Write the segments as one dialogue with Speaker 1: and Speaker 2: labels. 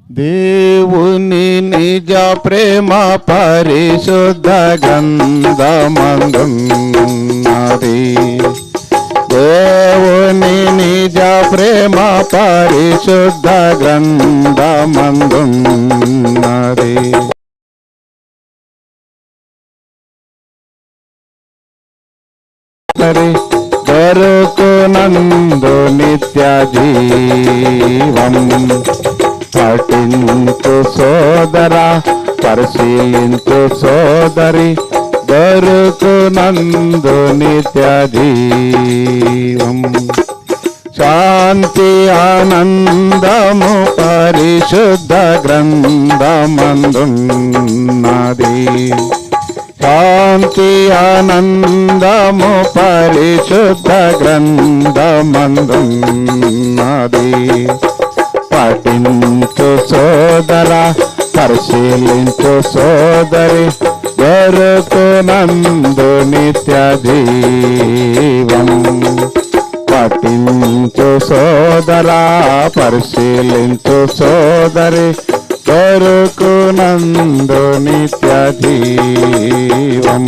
Speaker 1: దేవుని నిజ ప్రేమ పరిశుద్ధ గ్రంథమందున్నది. దేవుని నిజ ప్రేమ పరిశుద్ధ గ్రంథమందున్నది. దొరుకునందు నిత్య జీవం పఠించు సోదరా, పరిశీలించు సోదరి, దొరుకునందు నిత్య జీవం. శాంతి ఆనందము పరిశుద్ధ గ్రంథమందున్నది. శాంతి ఆనందము పరిశుద్ధ గ్రంథమందున్నది. పఠించు సోదరా, పరిశీలించు సోదరి, దొరుకునందు నిత్య జీవం. పఠించు సోదరా, పరిశీలించు సోదరి, దొరుకునందు నిత్య జీవం.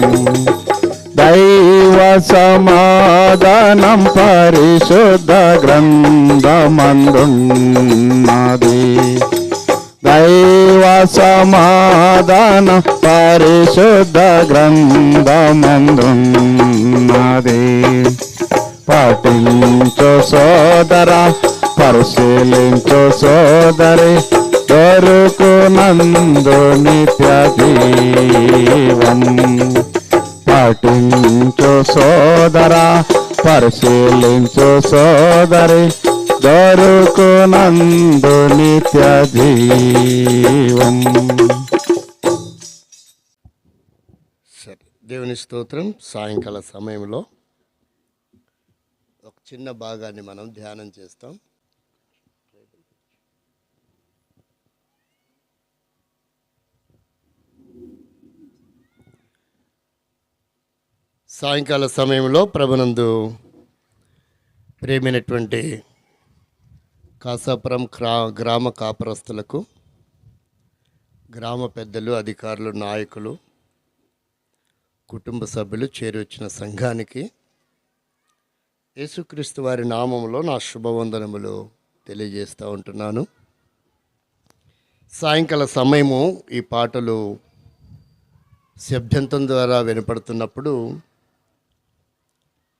Speaker 1: దైవ సమాధానం పరిశుద్ధ గ్రంథమందున్నది. దైవ సమాధానం పరిశుద్ధ గ్రంథమందున్నది. పఠించు సోదరా, పరిశీలించు సోదరి, దొరుకునందు నిత్య జీవం. పఠించు సోదరా, పరిశీలించు సోదరి, దొరుకునందు నిత్య జీవం.
Speaker 2: సరే, దేవుని స్తోత్రం. సాయంకాల సమయంలో ఒక చిన్న భాగాన్ని మనం ధ్యానం చేస్తాం. సాయంకాల సమయంలో ప్రభునందు ప్రేమైనటువంటి కాసాపురం గ్రామ కాపురస్తులకు, గ్రామ పెద్దలు, అధికారులు, నాయకులు, కుటుంబ సభ్యులు, చేరి వచ్చిన సంఘానికి యేసుక్రీస్తు వారి నామములో నా శుభవందనములు తెలియజేస్తూ ఉంటున్నాను. సాయంకాల సమయము ఈ పాటలు శబ్దంతం ద్వారా వినపడుతున్నప్పుడు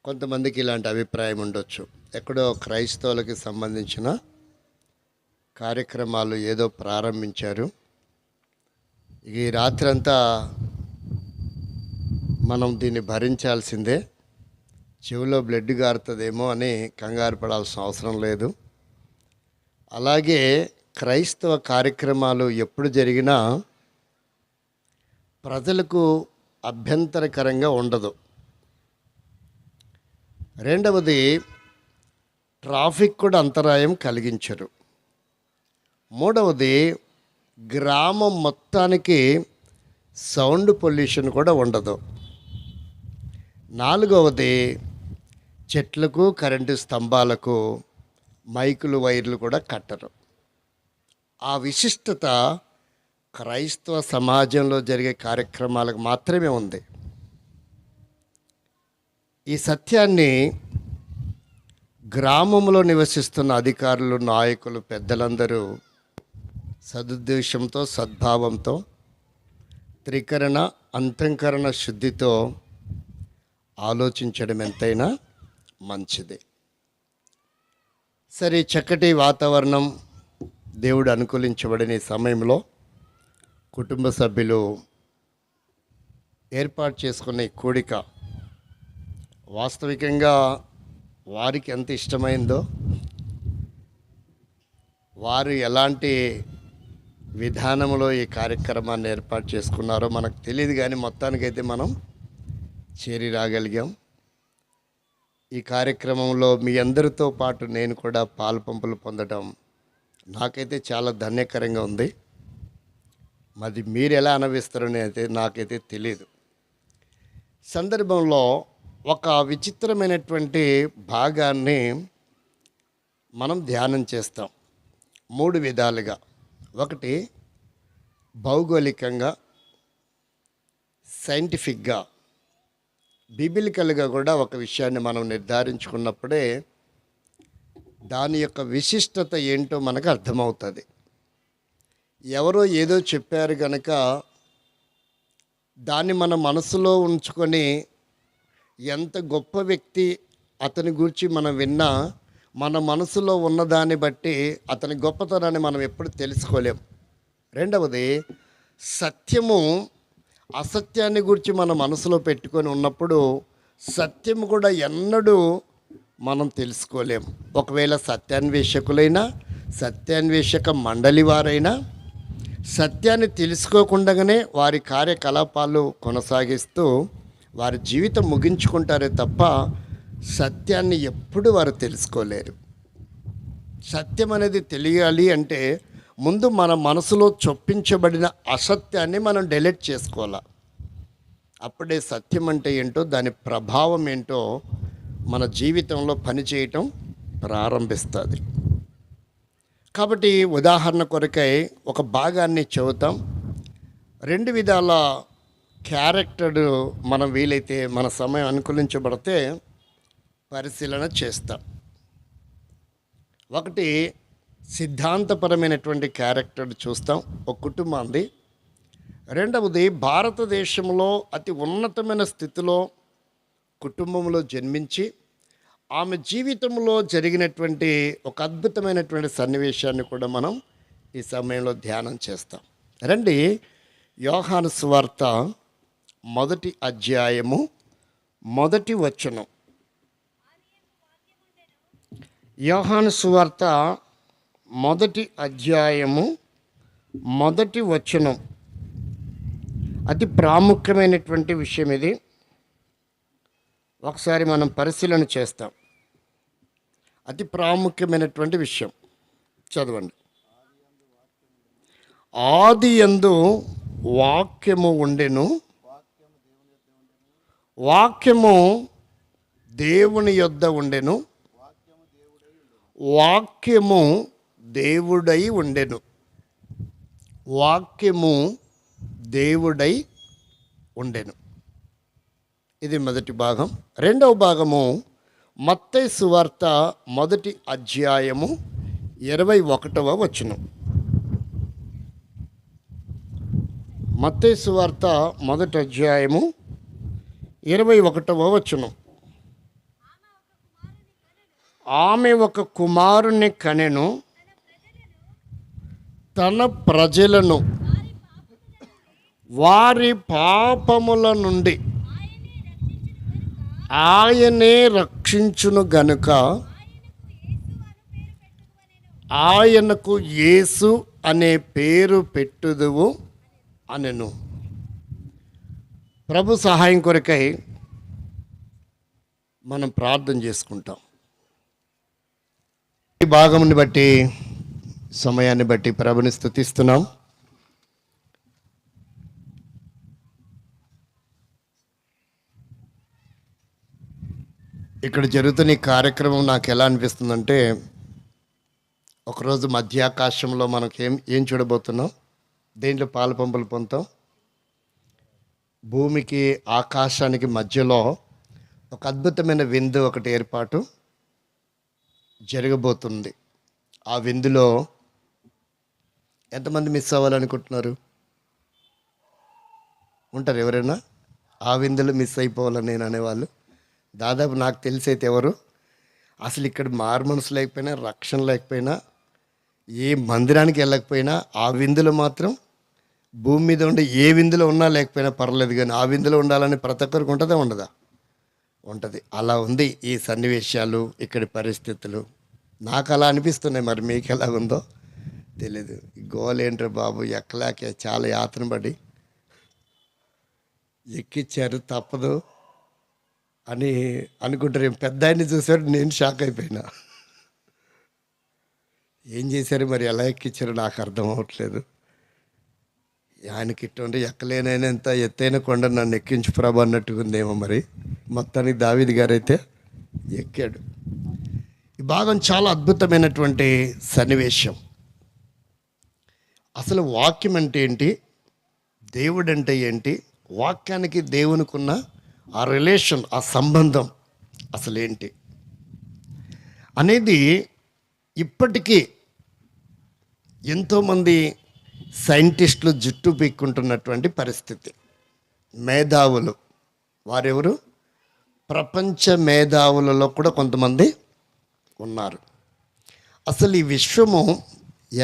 Speaker 2: కొంతమందికి ఇలాంటి అభిప్రాయం ఉండొచ్చు. ఎక్కడో క్రైస్తవులకి సంబంధించిన కార్యక్రమాలు ఏదో ప్రారంభించారు, ఈ రాత్రంతా మనం దీన్ని భరించాల్సిందే, చెవిలో బ్లడ్ గారుతుందేమో అని కంగారు పడాల్సిన అవసరం లేదు. అలాగే క్రైస్తవ కార్యక్రమాలు ఎప్పుడు జరిగినా ప్రజలకు అభ్యంతరకరంగా ఉండదు. రెండవది, ట్రాఫిక్ కూడా అంతరాయం కలిగించరు. మూడవది, గ్రామం మొత్తానికి సౌండ్ పొల్యూషన్ కూడా ఉండదు. నాలుగవది, చెట్లకు, కరెంటు స్తంభాలకు మైకులు, వైర్లు కూడా కట్టరు. ఆ విశిష్టత క్రైస్తవ సమాజంలో జరిగే కార్యక్రమాలకు మాత్రమే ఉంది. ఈ సత్యాన్ని గ్రామంలో నివసిస్తున్న అధికారులు, నాయకులు, పెద్దలందరూ సదుద్దేశంతో, సద్భావంతో, త్రికరణ, అంతఃకరణ శుద్ధితో ఆలోచించడం ఎంతైనా మంచిది. సరే, చక్కటి వాతావరణం దేవుడు అనుకూలించబడిన ఈ సమయంలో కుటుంబ సభ్యులు ఏర్పాటు చేసుకున్న ఈ కూడిక వాస్తవికంగా వారికి ఎంత ఇష్టమైందో, వారు ఎలాంటి విధానంలో ఈ కార్యక్రమాన్ని ఏర్పాటు చేసుకున్నారో మనకు తెలియదు, కానీ మొత్తానికైతే మనం చేరి రాగలిగాం. ఈ కార్యక్రమంలో మీ అందరితో పాటు నేను కూడా పాలుపంపులు పొందడం నాకైతే చాలా ధన్యకరంగా ఉంది. మరి మీరు ఎలా అనుభవిస్తారని అయితే నాకైతే తెలియదు. సందర్భంలో ఒక విచిత్రమైనటువంటి భాగాన్ని మనం ధ్యానం చేస్తాం 3 విధాలుగా. ఒకటి భౌగోళికంగా, సైంటిఫిక్గా, బిబిలికల్గా కూడా ఒక విషయాన్ని మనం నిర్ధారించుకున్నప్పుడే దాని యొక్క విశిష్టత ఏంటో మనకు అర్థమవుతుంది. ఎవరో ఏదో చెప్పారు కనుక దాన్ని మన మనసులో ఉంచుకొని ఎంత గొప్ప వ్యక్తి అతని గురించి మనం విన్నా మన మనసులో ఉన్నదాన్ని బట్టి అతని గొప్పతనాన్ని మనం ఎప్పుడు తెలుసుకోలేం. రెండవది, సత్యము అసత్యాన్ని గురించి మన మనసులో పెట్టుకొని ఉన్నప్పుడు సత్యము కూడా ఎన్నడూ మనం తెలుసుకోలేం. ఒకవేళ సత్యాన్వేషకులైనా, సత్యాన్వేషక మండలి వారైనా సత్యాన్ని తెలుసుకోకుండానే వారి కార్యకలాపాలు కొనసాగిస్తూ వారి జీవితం ముగించుకుంటారే తప్ప సత్యాన్ని ఎప్పుడు వారు తెలుసుకోలేరు. సత్యం అనేది తెలియాలి అంటే ముందు మన మనసులో చొప్పించబడిన అసత్యాన్ని మనం డెలీట్ చేసుకోవాలి. అప్పుడే సత్యం అంటే ఏంటో, దాని ప్రభావం ఏంటో మన జీవితంలో పనిచేయటం ప్రారంభిస్తుంది. కాబట్టి ఉదాహరణ కొరకై ఒక భాగాన్ని చెబుతాం. రెండు విధాల క్యారెక్టర్ మనం వీలైతే మన సమయం అనుకూలించబడితే పరిశీలన చేస్తాం. ఒకటి సిద్ధాంతపరమైనటువంటి క్యారెక్టర్ చూస్తాం, ఒక కుటుంబాన్ని. రెండవది, భారతదేశంలో అతి ఉన్నతమైన స్థితిలో కుటుంబంలో జన్మించి ఆమె జీవితంలో జరిగినటువంటి ఒక అద్భుతమైనటువంటి సన్నివేశాన్ని కూడా మనం ఈ సమయంలో ధ్యానం చేస్తాం. రండి, యోహాను సువార్త 1వ అధ్యాయము 1వ వచనం. యోహాను సువార్త 1వ అధ్యాయము 1వ వచనం. అతి ప్రాముఖ్యమైనటువంటి విషయం ఇది. ఒకసారి మనం పరిశీలన చేస్తాం. అతి ప్రాముఖ్యమైనటువంటి విషయం చదవండి. ఆది యందు వాక్యము ఉండెను, వాక్యము దేవుని యొద్ద ఉండెను, వాక్యము దేవుడై ఉండెను. వాక్యము దేవుడై ఉండెను. ఇది మొదటి భాగం. రెండవ భాగము మత్తయి సువార్త 1వ అధ్యాయము 21వ వచనం. మత్తయి సువార్త 1వ అధ్యాయము 21వ వచనం. ఆమె ఒక కుమారుని కనెను, తన ప్రజలను వారి పాపముల నుండి ఆయనే రక్షించును గనుక ఆయనకు యేసు అనే పేరు పెట్టుదువు అనెను. ప్రభు సహాయం కొరకై మనం ప్రార్థన చేసుకుంటాం. ఈ భాగముని బట్టి, సమయాన్ని బట్టి ప్రభుని స్తుతిస్తున్నాం. ఇక్కడ జరుగుతున్న ఈ కార్యక్రమం నాకు ఎలా అనిపిస్తుందంటే, ఒకరోజు మధ్యాకాశంలో మనకు ఏం చూడబోతున్నాం, దేంట్లో పాలు పంపులు పొందుతాం. భూమికి ఆకాశానికి మధ్యలో ఒక అద్భుతమైన విందు ఒకటి ఏర్పాటు జరగబోతుంది. ఆ విందులో ఎంతమంది మిస్ అవ్వాలనుకుంటున్నారు? ఉంటారు ఎవరైనా ఆ విందులో మిస్ అయిపోవాలని నేను అనేవాళ్ళు? దాదాపు నాకు తెలిసి అయితే ఎవరు అసలు ఇక్కడ మారు మనసు లేకపోయినా, రక్షణ లేకపోయినా, ఏ మందిరానికి వెళ్ళకపోయినా ఆ విందులో మాత్రం భూమి మీద ఉండే ఏ విందులో ఉన్నా లేకపోయినా పర్లేదు, కానీ ఆ విందులో ఉండాలని ప్రతి ఒక్కరికి ఉంటుందా ఉండదా? ఉంటుంది. అలా ఉంది ఈ సన్నివేశాలు, ఇక్కడి పరిస్థితులు. నాకు అలా అనిపిస్తున్నాయి. మరి మీకు ఎలా ఉందో తెలీదు. ఈ గోల్ ఏంట్రా బాబు, ఎక్కలేక చాలా యాతన పడి ఎక్కిచ్చారు, తప్పదు అని అనుకుంటారు. పెద్ద ఆయన్ని చూసారు, నేను షాక్ అయిపోయినా. ఏం చేశారు మరి, ఎలా ఎక్కించారు నాకు అర్థం అవ్వట్లేదు. ఆయనకి ఇటువంటి ఎక్కలేనైనంత ఎత్తైన కొండ నన్ను ఎక్కించు ప్రభు అన్నట్టుగా ఉందేమో. మరి మొత్తానికి దావీదు గారు అయితే ఎక్కాడు. ఈ భాగం చాలా అద్భుతమైనటువంటి సన్నివేశం. అసలు వాక్యం అంటే ఏంటి, దేవుడు అంటే ఏంటి, వాక్యానికి దేవునికి ఉన్న ఆ రిలేషన్, ఆ సంబంధం అసలు ఏంటి అనేది ఇప్పటికీ ఎంతోమంది సైంటిస్టులు జుట్టు పీక్కుంటున్నటువంటి పరిస్థితి. మేధావులు, వారెవరు, ప్రపంచ మేధావులలో కూడా కొంతమంది ఉన్నారు. అసలు ఈ విశ్వము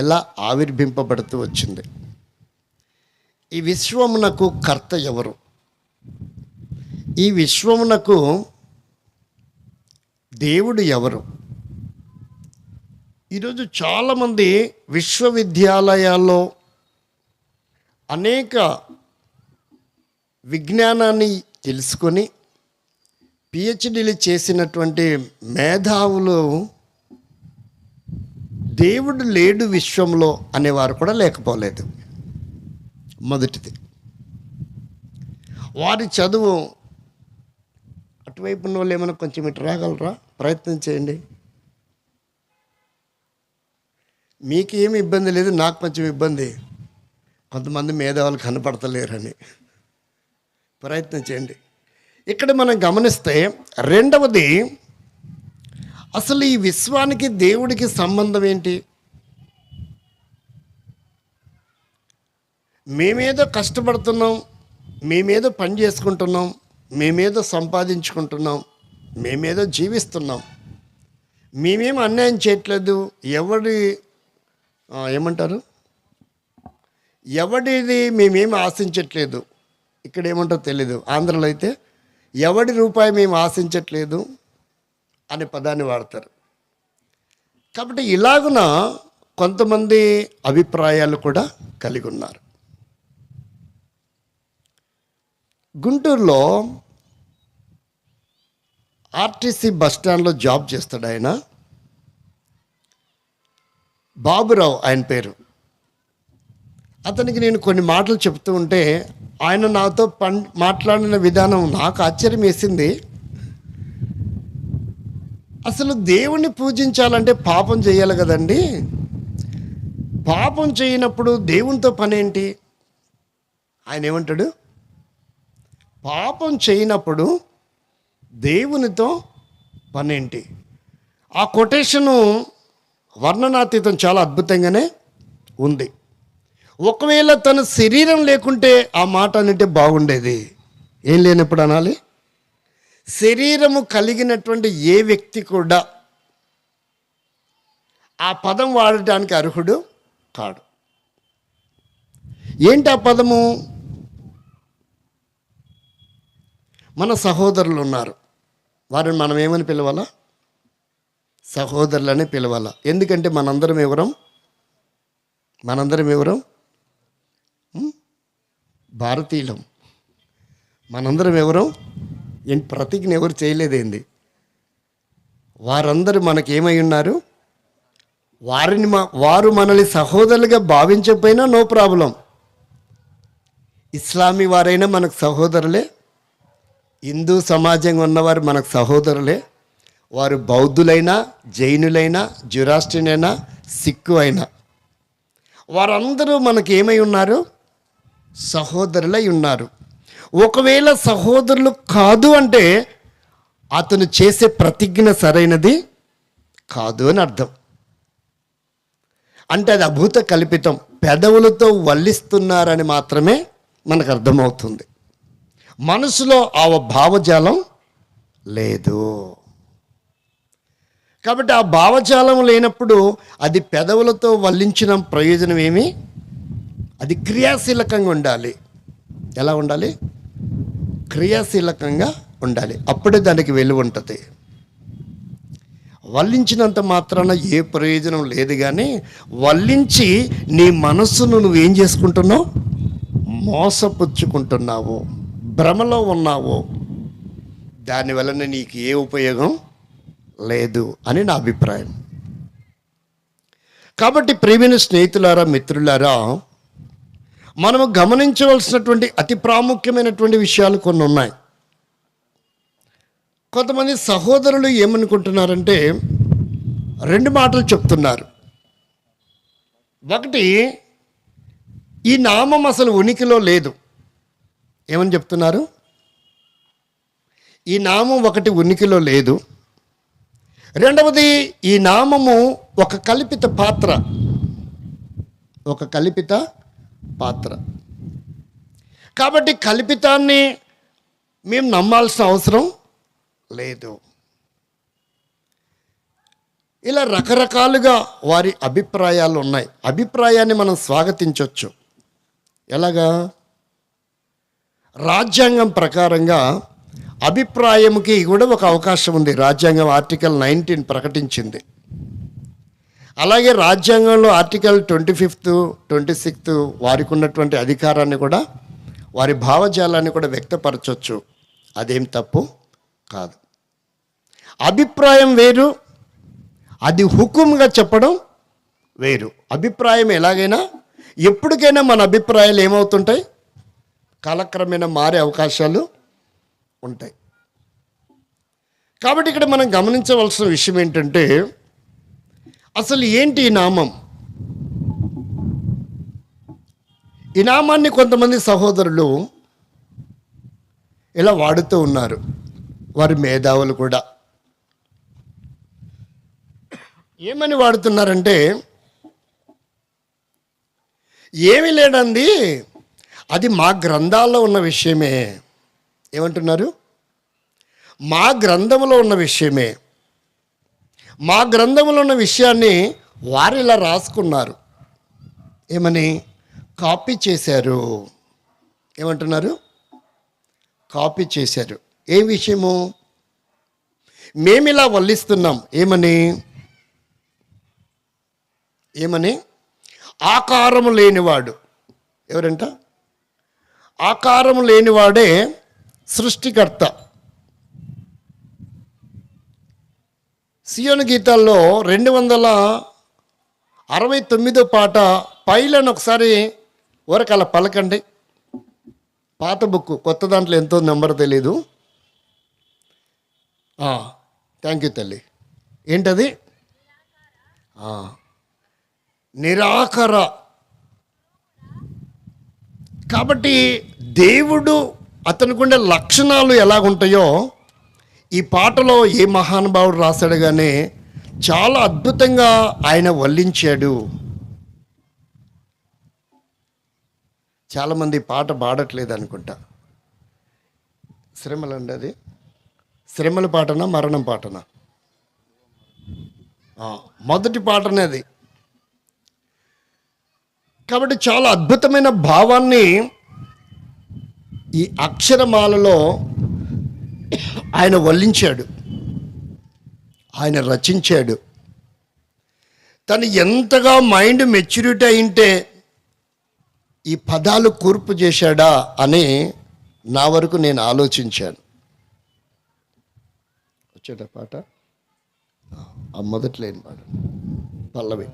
Speaker 2: ఎలా ఆవిర్భింపబడుతూ వచ్చింది, ఈ విశ్వమునకు కర్త ఎవరు, ఈ విశ్వమునకు దేవుడు ఎవరు? ఈరోజు చాలామంది విశ్వవిద్యాలయాల్లో అనేక విజ్ఞానాన్ని తెలుసుకొని పిహెచ్డీలు చేసినటువంటి మేధావులు దేవుడు లేడు విశ్వంలో అనేవారు కూడా లేకపోలేదు. మొదటిది, వారి చదువు అటువైపు ఉన్న వాళ్ళు ఏమైనా కొంచెం ఇటు రాగలరా? ప్రయత్నం చేయండి. మీకు ఏమి ఇబ్బంది లేదు, నాకు కొంచెం ఇబ్బంది, కొంతమంది మేధావులు కనపడతలేరని. ప్రయత్నం చేయండి. ఇక్కడ మనం గమనిస్తే రెండవది, అసలు ఈ విశ్వానికి దేవుడికి సంబంధం ఏంటి? మేమేదో కష్టపడుతున్నాం, మేమేదో పని చేసుకుంటున్నాం, మేమేదో సంపాదించుకుంటున్నాం, మేమేదో జీవిస్తున్నాం, మేమేం అన్యాయం చేయట్లేదు, ఏమంటారు, ఎవడిది మేమేమి ఆశించట్లేదు. ఇక్కడ ఏమంటారో తెలీదు, ఆంధ్రలో అయితే ఎవడి రూపాయి మేము ఆశించట్లేదు అనే పదాన్ని వాడతారు. కాబట్టి ఇలాగున కొంతమంది అభిప్రాయాలు కూడా కలిగి ఉన్నారు. గుంటూరులో ఆర్టీసీ బస్టాండ్లో జాబ్ చేస్తాడు ఆయన, బాబురావు ఆయన పేరు. అతనికి నేను కొన్ని మాటలు చెప్తూ ఉంటే ఆయన నాతో మాట్లాడిన విధానం నాకు ఆశ్చర్యం వేసింది. అసలు దేవుణ్ణి పూజించాలంటే పాపం చేయాలి కదండి, పాపం చేయనప్పుడు దేవునితో పని ఏంటి? ఆయన ఏమంటాడు, పాపం చేయనప్పుడు దేవునితో పనేంటి? ఆ కొటేషను వర్ణనాతీతం, చాలా అద్భుతంగానే ఉంది. ఒకవేళ తన శరీరం లేకుంటే ఆ మాట అంటే బాగుండేది. ఏం లేనప్పుడు అనాలి? శరీరము కలిగినటువంటి ఏ వ్యక్తి కూడా ఆ పదం వాడటానికి అర్హుడు కాడు. ఏంటి ఆ పదము? మన సహోదరులు ఉన్నారు, వారిని మనం ఏమని పిలవాలా? సహోదరులని పిలవాలా. ఎందుకంటే మనందరం ఎవరం? భారతీయులం. మనందరం ఎవరం? ప్రతిజ్ఞ ఎవరు చేయలేదేంది? వారందరూ మనకేమై ఉన్నారు? వారు మనల్ని సహోదరులుగా భావించకపోయినా నో ప్రాబ్లం. ఇస్లామీ వారైనా మనకు సహోదరులే, హిందూ సమాజంగా ఉన్నవారు మనకు సహోదరులే, వారు బౌద్ధులైనా, జైనులైనా, జురాస్ట్రియన్ అయినా, సిక్కు అయినా, వారందరూ మనకి ఏమై ఉన్నారు? సహోదరులై ఉన్నారు. ఒకవేళ సహోదరులు కాదు అంటే అతను చేసే ప్రతిజ్ఞ సరైనది కాదు అని అర్థం. అంటే అది అభూత కల్పితం, పెదవులతో వల్లిస్తున్నారని మాత్రమే మనకు అర్థమవుతుంది. మనసులో ఆ భావజాలం లేదు. కాబట్టి ఆ భావజాలం లేనప్పుడు అది పెదవులతో వల్లించిన ప్రయోజనం ఏమి? అది క్రియాశీలకంగా ఉండాలి. ఎలా ఉండాలి? క్రియాశీలకంగా ఉండాలి. అప్పుడే దానికి విలువ ఉంటుంది. వల్లించినంత మాత్రాన ఏ ప్రయోజనం లేదు. కానీ వల్లించి నీ మనస్సును నువ్వేం చేసుకుంటున్నావు? మోసపుచ్చుకుంటున్నావు, భ్రమలో ఉన్నావు. దానివలన నీకు ఏ ఉపయోగం లేదు అని నా అభిప్రాయం. కాబట్టి ప్రియమైన స్నేహితులారా, మిత్రులారా, మనము గమనించవలసినటువంటి అతి ప్రాముఖ్యమైనటువంటి విషయాలు కొన్ని ఉన్నాయి. కొంతమంది సహోదరులు ఏమనుకుంటున్నారంటే రెండు మాటలు చెప్తున్నారు. ఒకటి, ఈ నామం అసలు ఉనికిలో లేదు. ఏమని చెప్తున్నారు? ఈ నామం ఒకటి ఉనికిలో లేదు. రెండవది, ఈ నామము ఒక కల్పిత పాత్ర. ఒక కల్పిత పాత్ర. కాబట్టి కల్పితాన్ని మేము నమ్మాల్సిన అవసరం లేదు. ఇలా రకరకాలుగా వారి అభిప్రాయాలు ఉన్నాయి. అభిప్రాయాన్ని మనం స్వాగతించవచ్చు. ఎలాగా? రాజ్యాంగం ప్రకారంగా అభిప్రాయంకి కూడా ఒక అవకాశం ఉంది. రాజ్యాంగం ఆర్టికల్ 19 ప్రకటించింది. అలాగే రాజ్యాంగంలో ఆర్టికల్ 25, 26 వారికి ఉన్నటువంటి అధికారాన్ని కూడా, వారి భావజాలాన్ని కూడా వ్యక్తపరచవచ్చు. అదేం తప్పు కాదు. అభిప్రాయం వేరు, అది హుకుముగా చెప్పడం వేరు. అభిప్రాయం ఎలాగైనా ఎప్పటికైనా మన అభిప్రాయాలు ఏమవుతుంటాయి? కాలక్రమేణా మారే అవకాశాలు ఉంటాయి. కాబట్టి ఇక్కడ మనం గమనించవలసిన విషయం ఏంటంటే, అసలు ఏంటి ఈ నామం? ఈ నామాన్ని కొంతమంది సహోదరులు ఇలా వాడుతూ ఉన్నారు, వారి మేధావులు కూడా. ఏమని వాడుతున్నారంటే, ఏమీ లేదండి, అది మా గ్రంథాల్లో ఉన్న విషయమే. ఏమంటున్నారు? మా గ్రంథంలో ఉన్న విషయమే. మా గ్రంథంలో ఉన్న విషయాన్ని వారు ఇలా రాసుకున్నారు. ఏమని? కాపీ చేశారు. ఏమంటున్నారు? కాపీ చేశారు. ఏ విషయము? మేమిలా వల్లిస్తున్నాం. ఏమని? ఏమని? ఆకారము లేనివాడు. ఎవరంట? ఆకారము లేనివాడే సృష్టికర్త. సియోను గీతాల్లో 269 పాట పైలను ఒకసారి ఊరకలా పలకండి. పాత బుక్, కొత్త దాంట్లో ఎంతో నెంబర్ తెలీదు. థ్యాంక్ యూ తల్లి. ఏంటది? నిరాకర. కాబట్టి దేవుడు, అతనికుండే లక్షణాలు ఎలాగుంటాయో ఈ పాటలో ఏ మహానుభావుడు రాశాడు కానీ చాలా అద్భుతంగా ఆయన వల్లించాడు. చాలామంది పాట పాడట్లేదు అనుకుంటా. శ్రమలు అండి, అది శ్రమల పాటనా మరణం పాటనా? మొదటి పాటనే అది. కాబట్టి చాలా అద్భుతమైన భావాన్ని ఈ అక్షరమాలలో ఆయన వల్లించాడు, ఆయన రచించాడు. తను ఎంతగా మైండ్ మెచ్యూరిటీ అయింటే ఈ పదాలు కూర్పు చేశాడా అని నా వరకు నేను ఆలోచించాను. వచ్చేట పాట ఆ మొదటి లేని పాట పల్లవి.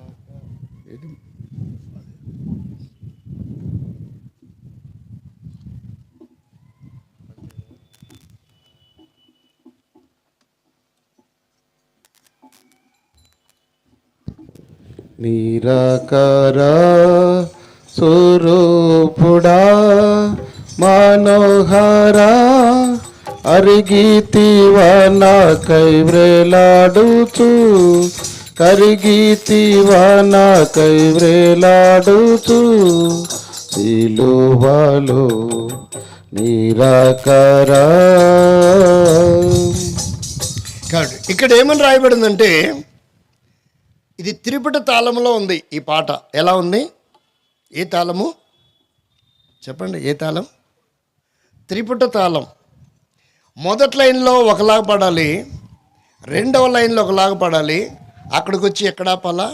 Speaker 1: నిరాకార స్వరూపుడా మనోహర అరిగితివా నాకై వ్రేలాడుచు, కరిగితివా నాకై వ్రేలాడుచు, సిలువలో నిరాకార.
Speaker 2: కాబట్టి ఇక్కడ ఏమని రాయబడిందంటే, ఇది త్రిపుట తాళంలో ఉంది. ఈ పాట ఎలా ఉంది? ఏ తాళము చెప్పండి? ఏ తాళం? త్రిపుట తాళం. మొదటి లైన్లో ఒకలాగా పడాలి, రెండవ లైన్లో ఒకలాగా పడాలి. అక్కడికి వచ్చి ఎక్కడ ఆపాలా?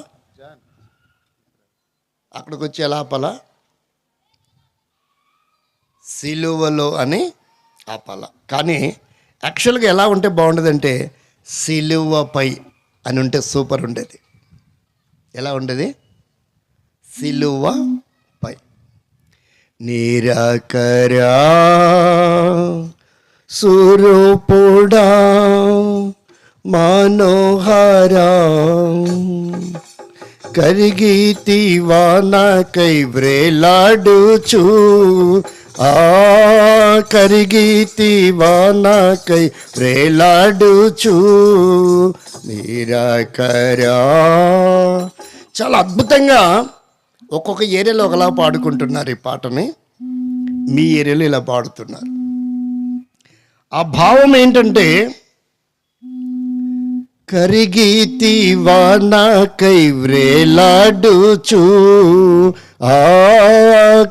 Speaker 2: అక్కడికి వచ్చి ఎలా ఆపాలా? సిలువలో అని ఆపాలా. కానీ యాక్చువల్గా ఎలా ఉంటే బాగుండేదంటే సిలువపై అని ఉంటే సూపర్ ఉండేది. ఎలా ఉండేది? సిలువపై. నిరాకరా స్వరూపుడా మనోహరా కరిగితివా నాకై వ్రేలాడుచు కరిగితివా నాకై వ్రేలాడుచు నిరాకరా. చాలా అద్భుతంగా ఒక్కొక్క ఏరియాలో ఒకలా పాడుకుంటున్నారు ఈ పాటని. మీ ఏరియాలో ఇలా పాడుతున్నారు. ఆ భావం ఏంటంటే, కరిగితివా నాకై వ్రేలాడుచు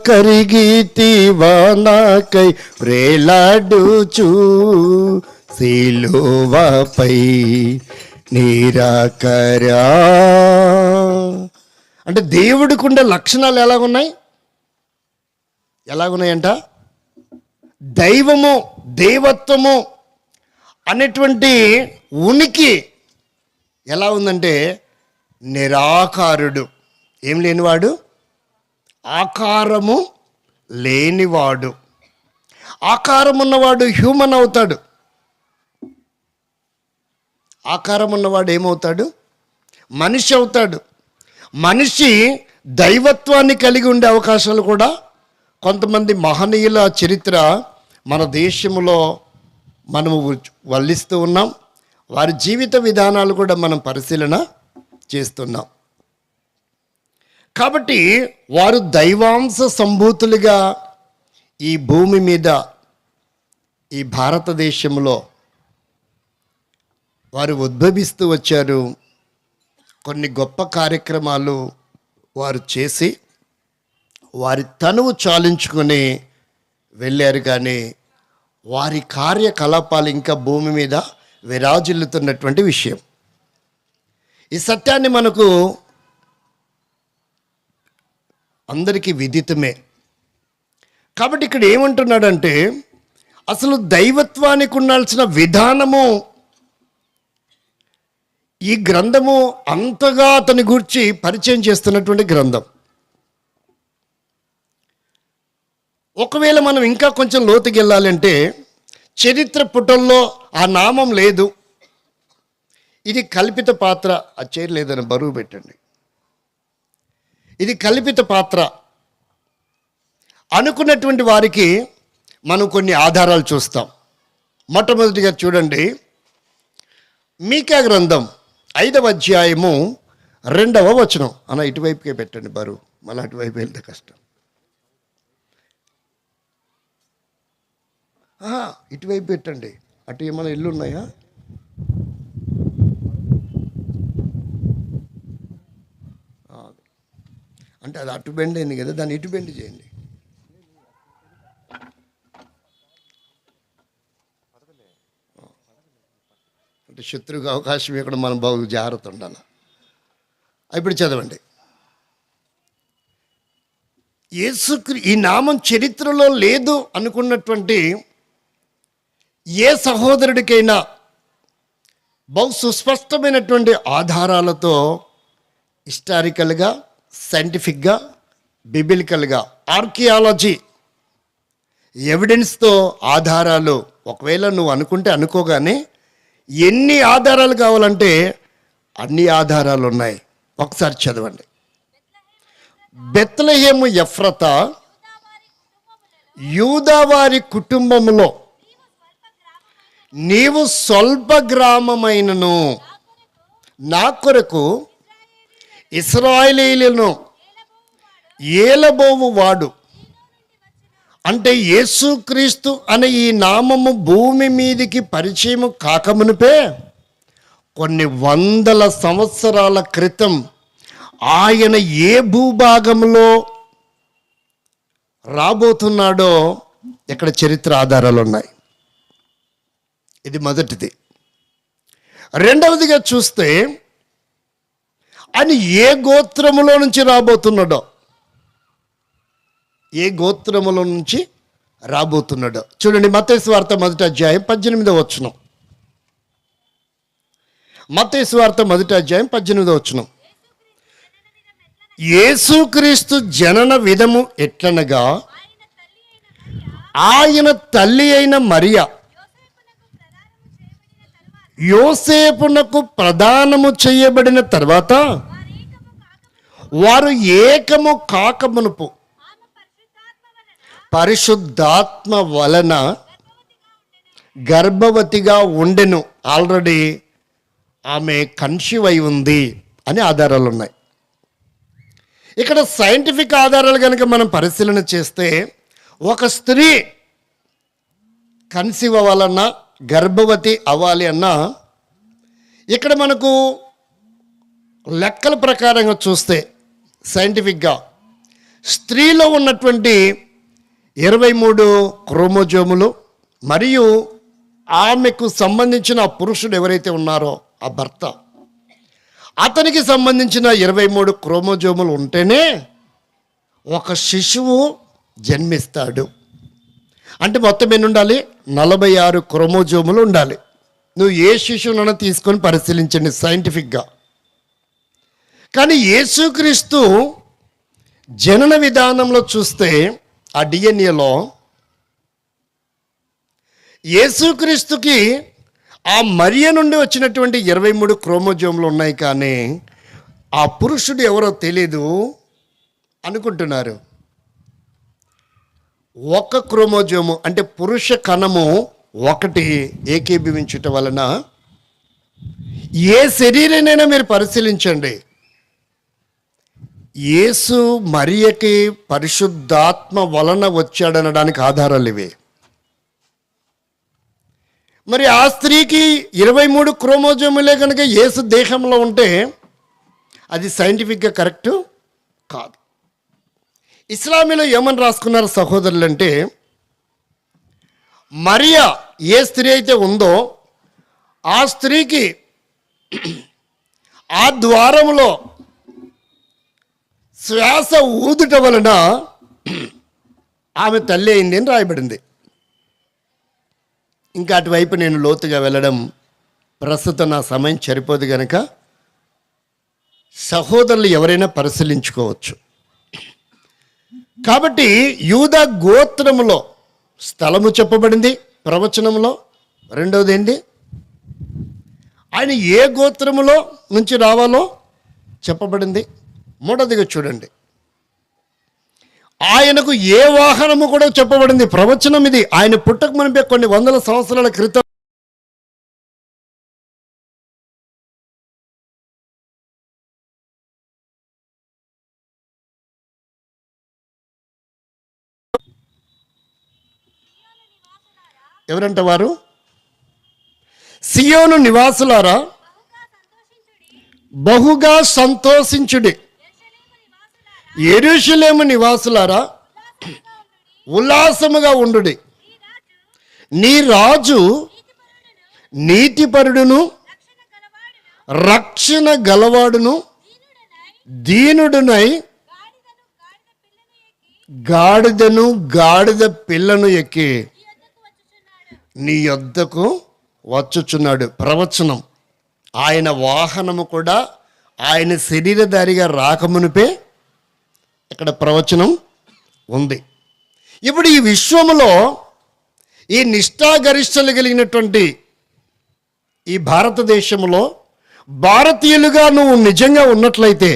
Speaker 2: కరిగితివా నాకై వ్రేలాడుచు సిలువపై నిరాకరా. అంటే దేవుడికి ఉండే లక్షణాలు ఎలాగున్నాయంట? దైవము, దేవత్వము అనేటువంటి ఉనికి ఎలా ఉందంటే, నిరాకారుడు, ఏం లేనివాడు, ఆకారము లేనివాడు. ఆకారం ఉన్నవాడు హ్యూమన్ అవుతాడు. ఆకారం ఉన్నవాడు ఏమవుతాడు? మనిషి అవుతాడు. మనిషి దైవత్వాన్ని కలిగి ఉండే అవకాశాలు కూడా కొంతమంది మహనీయుల చరిత్ర మన దేశంలో మనము వల్లిస్తూ ఉన్నాం. వారి జీవిత విధానాలు కూడా మనం పరిశీలన చేస్తున్నాం. కాబట్టి వారు దైవాంశ సంభూతులుగా ఈ భూమి మీద, ఈ భారతదేశంలో వారు ఉద్భవిస్తూ వచ్చారు. కొన్ని గొప్ప కార్యక్రమాలు వారు చేసి వారి తనువు చాలించుకొని వెళ్ళారు. కానీ వారి కార్యకలాపాలు ఇంకా భూమి మీద విరాజిల్లుతున్నటువంటి విషయం. ఈ సత్యాన్ని మనకు అందరికీ విదితమే. కాబట్టి ఇక్కడ ఏమంటున్నాడంటే, అసలు దైవత్వానికి ఉండాల్సిన విధానము ఈ గ్రంథము అంతగా అతని గూర్చి పరిచయం చేస్తున్నటువంటి గ్రంథం. ఒకవేళ మనం ఇంకా కొంచెం లోతుకి వెళ్ళాలంటే, చరిత్ర పుటల్లో ఆ నామం లేదు, ఇది కల్పిత పాత్ర, ఆ చేయలేదని బరువు పెట్టండి, ఇది కల్పిత పాత్ర అనుకున్నటువంటి వారికి మనం కొన్ని ఆధారాలు చూస్తాం. మొట్టమొదటిగా చూడండి, మీకా గ్రంథం 5వ అధ్యాయము 2వ వచనం. అన్న ఇటువైపుకే పెట్టండి బరువు, మళ్ళీ అటువైపు వెళ్తే కష్టం. ఇటువైపు పెట్టండి. అటు ఏమైనా ఇల్లు ఉన్నాయా? అంటే అది అటు బెండ్ అయింది కదా, దాన్ని ఇటు బెండ్ చేయండి. అంటే శత్రువుకి అవకాశం ఇక్కడ మనం బాగు జాగ్రత్త ఉండాలి. ఇప్పుడు చదవండి. ఈ నామం చరిత్రలో లేదు అనుకున్నటువంటి ఏ సహోదరుడికైనా బహు సుస్పష్టమైనటువంటి ఆధారాలతో, హిస్టారికల్గా, సైంటిఫిక్గా, బిబిలికల్గా, ఆర్కియాలజీ ఎవిడెన్స్తో ఆధారాలు, ఒకవేళ నువ్వు అనుకుంటే అనుకోగానే ఎన్ని ఆధారాలు కావాలంటే అన్ని ఆధారాలు ఉన్నాయి. ఒకసారి చదవండి. బెత్లెహేము ఎఫ్రతా యూదావారి కుటుంబములో నీవు స్వల్ప గ్రామమైనను నా కొరకు ఇశ్రాయేలీయులను ఏలబోవు వాడు. అంటే యేసుక్రీస్తు అనే ఈ నామము భూమి మీదికి పరిచయం కాకమునిపే కొన్ని వందల సంవత్సరాల క్రితం ఆయన ఏ భూభాగంలో రాబోతున్నాడో ఇక్కడ చరిత్ర ఆధారాలు ఉన్నాయి. ఇది మొదటిది. రెండవదిగా చూస్తే ఆయన ఏ గోత్రములో నుంచి రాబోతున్నాడో, ఏ గోత్రములో నుంచి రాబోతున్నాడో చూడండి. మత్తయి సువార్త 1వ అధ్యాయం 18వ వచనం. మత్తయి సువార్త 1వ అధ్యాయం 18వ వచనం. యేసుక్రీస్తు జనన విధము ఎట్లనగా, ఆయన తల్లి అయిన మరియా యోసేపునకు ప్రదానము చేయబడిన తర్వాత వారు ఏకము కాకమునుపు పరిశుద్ధాత్మ వలన గర్భవతిగా ఉండెను. ఆల్రెడీ ఆమె కన్సీవ్ అయి ఉంది అని ఆధారాలు ఉన్నాయి. ఇక్కడ సైంటిఫిక్ ఆధారాలు కనుక మనం పరిశీలన చేస్తే ఒక స్త్రీ కన్సీవ్ అవ్వాలన్నా గర్భవతి అవ్వాలి అన్నా ఇక్కడ మనకు లెక్కల ప్రకారంగా చూస్తే సైంటిఫిక్గా స్త్రీలో ఉన్నటువంటి 23 క్రోమోజోములు మరియు ఆమెకు సంబంధించిన పురుషుడు ఎవరైతే ఉన్నారో ఆ భర్త అతనికి సంబంధించిన 23 క్రోమోజోములు ఉంటేనే ఒక శిశువు జన్మిస్తాడు. అంటే మొత్తం ఎన్ని ఉండాలి? 46 క్రోమోజోములు ఉండాలి. నువ్వు ఏ శిశువునైనా తీసుకొని పరిశీలించండి సైంటిఫిక్గా. కానీ యేసుక్రీస్తు జనన విధానంలో చూస్తే ఆ డిఎన్ఏలో యేసుక్రీస్తుకి ఆ మరియ నుండి వచ్చినటువంటి 23 క్రోమోజోములు ఉన్నాయి. కానీ ఆ పురుషుడు ఎవరో తెలీదు అనుకుంటున్నారు. ఒక క్రోమోజోము అంటే పురుష కణము ఒకటి ఏకీభవించుట వలన ఏ శరీరానైనా మీరు పరిశీలించండి, యేసు మరియకి పరిశుద్ధాత్మ వలన వచ్చాడనడానికి ఆధారాలు ఇవి. మరి ఆ స్త్రీకి 23 క్రోమోజోములే కనుక యేసు దేహంలో ఉంటే అది సైంటిఫిక్గా కరెక్టు కాదు. ఇస్లామీలో ఏమని రాసుకున్నారు సహోదరులు అంటే, మరియా ఏ స్త్రీ అయితే ఉందో ఆ స్త్రీకి ఆ ద్వారంలో శ్వాస ఊదుట వలన ఆమె తల్లి అయింది అని రాయబడింది. ఇంకా అటువైపు నేను లోతుగా వెళ్ళడం ప్రస్తుతం నా సమయం సరిపోదు కనుక సహోదరులు ఎవరైనా పరిశీలించుకోవచ్చు. కాబట్టి యూదా గోత్రములో స్థలము చెప్పబడింది ప్రవచనంలో. రెండవది ఏంటి? ఆయన ఏ గోత్రములో నుంచి రావాలో చెప్పబడింది. మూడవదిగా చూడండి, ఆయనకు ఏ వాహనము కూడా చెప్పబడింది. ప్రవచనం ఇది. ఆయన పుట్టక మునిపే కొన్ని వందల సంవత్సరాల క్రితం ఎవరంట వారు? సియోను నివాసులారా బహుగా సంతోషించుడి, యెరూషలేము నివాసులారా ఉల్లాసముగా ఉండుడి. నీ రాజు నీతిపరుడును రక్షణ గలవాడును దీనుడునై గాడిదను గాడిద పిల్లను ఎక్కి నీ యొద్దకు వచ్చుచున్నాడు. ప్రవచనం. ఆయన వాహనము కూడా ఆయన శరీరధారిగా రాకమునిపే ఇక్కడ ప్రవచనం ఉంది. ఇప్పుడు ఈ విశ్వములో ఈ నిష్ఠాగరిష్టలు కలిగినటువంటి ఈ భారతదేశంలో భారతీయులుగా నువ్వు నిజంగా ఉన్నట్లయితే,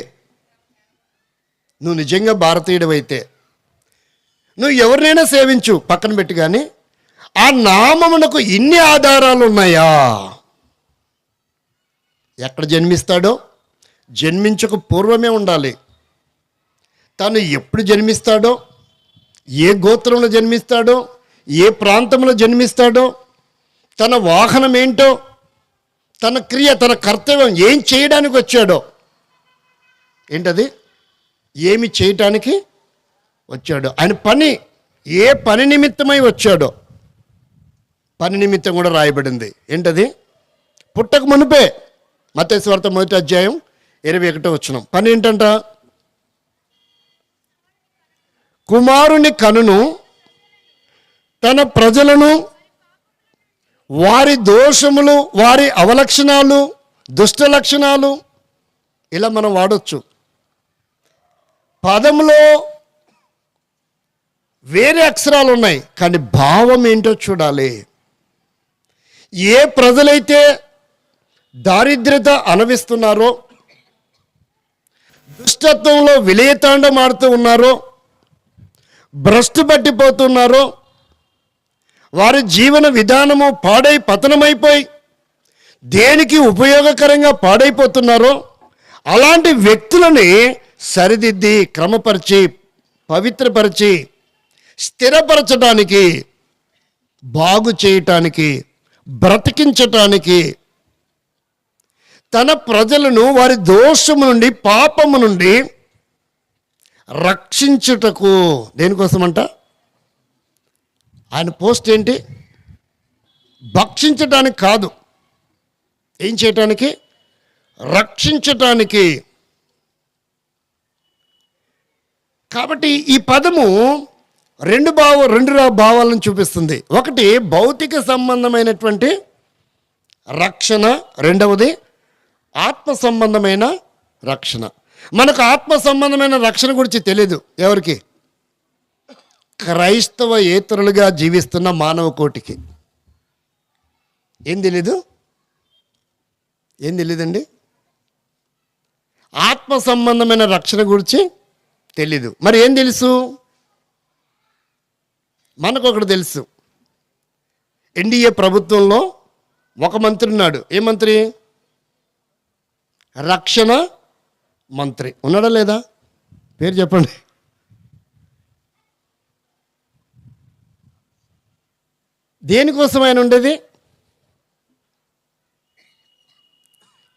Speaker 2: నువ్వు నిజంగా భారతీయుడివైతే నువ్వు ఎవరినైనా సేవించు పక్కన పెట్టి, కానీ ఆ నామమునకు ఇన్ని ఆధారాలు ఉన్నాయా? ఎక్కడ జన్మిస్తాడో జన్మించక పూర్వమే ఉండాలి. తను ఎప్పుడు జన్మిస్తాడో, ఏ గోత్రంలో జన్మిస్తాడో, ఏ ప్రాంతంలో జన్మిస్తాడో, తన వాహనం ఏంటో, తన క్రియ, తన కర్తవ్యం ఏం చేయడానికి వచ్చాడో, ఏంటది, ఏమి చేయటానికి వచ్చాడో, ఆయన పని, ఏ పని నిమిత్తమై వచ్చాడో పని నిమిత్తం కూడా రాయబడింది. ఏంటది? పుట్టక మునిపే. మత్తయి సువార్త 1:21 పని ఏంటంట? కుమారుని కనును తన ప్రజలను వారి దోషములు, వారి అవలక్షణాలు, దుష్ట లక్షణాలు ఇలా మనం వాడచ్చు. పదంలో వేరే అక్షరాలు ఉన్నాయి, కానీ భావం ఏంటో చూడాలి. ఏ ప్రజలైతే దారిద్ర్యత అనుభవిస్తున్నారో, దుష్టత్వంలో విలయతాండమాడుతూ ఉన్నారో, భ్రష్టు పట్టిపోతున్నారో, వారి జీవన విధానము పాడై పతనమైపోయి దేనికి ఉపయోగకరంగా పాడైపోతున్నారో అలాంటి వ్యక్తులని సరిదిద్ది, క్రమపరిచి, పవిత్రపరిచి, స్థిరపరచడానికి, బాగు చేయటానికి, బ్రతికించటానికి, తన ప్రజలను వారి దోషము నుండి, పాపము నుండి రక్షించుటకు. దేనికోసమంట? ఆయన పోస్ట్ ఏంటి? భక్షించటానికి కాదు, ఏం చేయటానికి? రక్షించటానికి. కాబట్టి ఈ పదము రెండు భావాలను చూపిస్తుంది. ఒకటి భౌతిక సంబంధమైనటువంటి రక్షణ, రెండవది ఆత్మ సంబంధమైన రక్షణ. మనకు ఆత్మ సంబంధమైన రక్షణ గురించి తెలియదు. ఎవరికి? క్రైస్తవేతరులుగా జీవిస్తున్న మానవ కోటికి ఏం తెలీదు? ఏం తెలీదండి? ఆత్మ సంబంధమైన రక్షణ గురించి తెలీదు. మరి ఏం తెలుసు? మనకు ఒకటి తెలుసు. ఎన్డీఏ ప్రభుత్వంలో ఒక మంత్రి ఉన్నాడు. ఏ మంత్రి? రక్షణ మంత్రి. ఉన్నాడా లేదా? పేరు చెప్పండి. దేనికోసం ఆయన ఉండేది?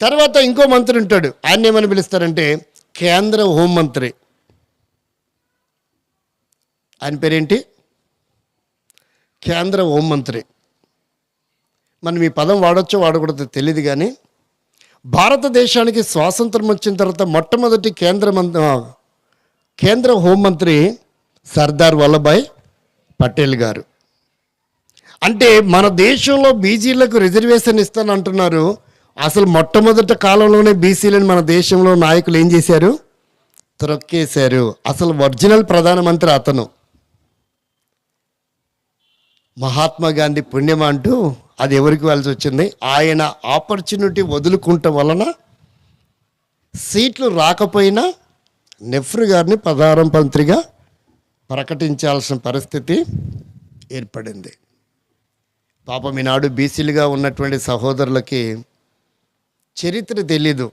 Speaker 2: తర్వాత ఇంకో మంత్రి ఉంటాడు. ఆయన ఏమని పిలుస్తారంటే కేంద్ర హోంమంత్రి. ఆయన పేరేంటి? కేంద్ర హోంమంత్రి. మనం ఈ పదం వాడొచ్చో వాడకూడదో తెలియదు, కానీ భారతదేశానికి స్వాతంత్రం వచ్చిన తర్వాత మొట్టమొదటి కేంద్ర హోంమంత్రి సర్దార్ వల్లభాయ్ పటేల్ గారు. అంటే మన దేశంలో బీసీలకు రిజర్వేషన్ ఇస్తాను అంటున్నారు. అసలు మొట్టమొదటి కాలంలోనే బీసీలను మన దేశంలో నాయకులు ఏం చేశారు? త్రొక్కేశారు. అసలు ఒరిజినల్ ప్రధానమంత్రి అతను. మహాత్మా గాంధీ పుణ్యం అంటూ అది ఎవరికి వెళ్ళాల్సి వచ్చింది? ఆయన ఆపర్చునిటీ వదులుకుంటం వలన సీట్లు రాకపోయినా నెహ్రూ గారిని ప్రధానమంత్రిగా ప్రకటించాల్సిన పరిస్థితి ఏర్పడింది. పాపం ఈనాడు బీసీలుగా ఉన్నటువంటి సహోదరులకి చరిత్ర తెలీదు.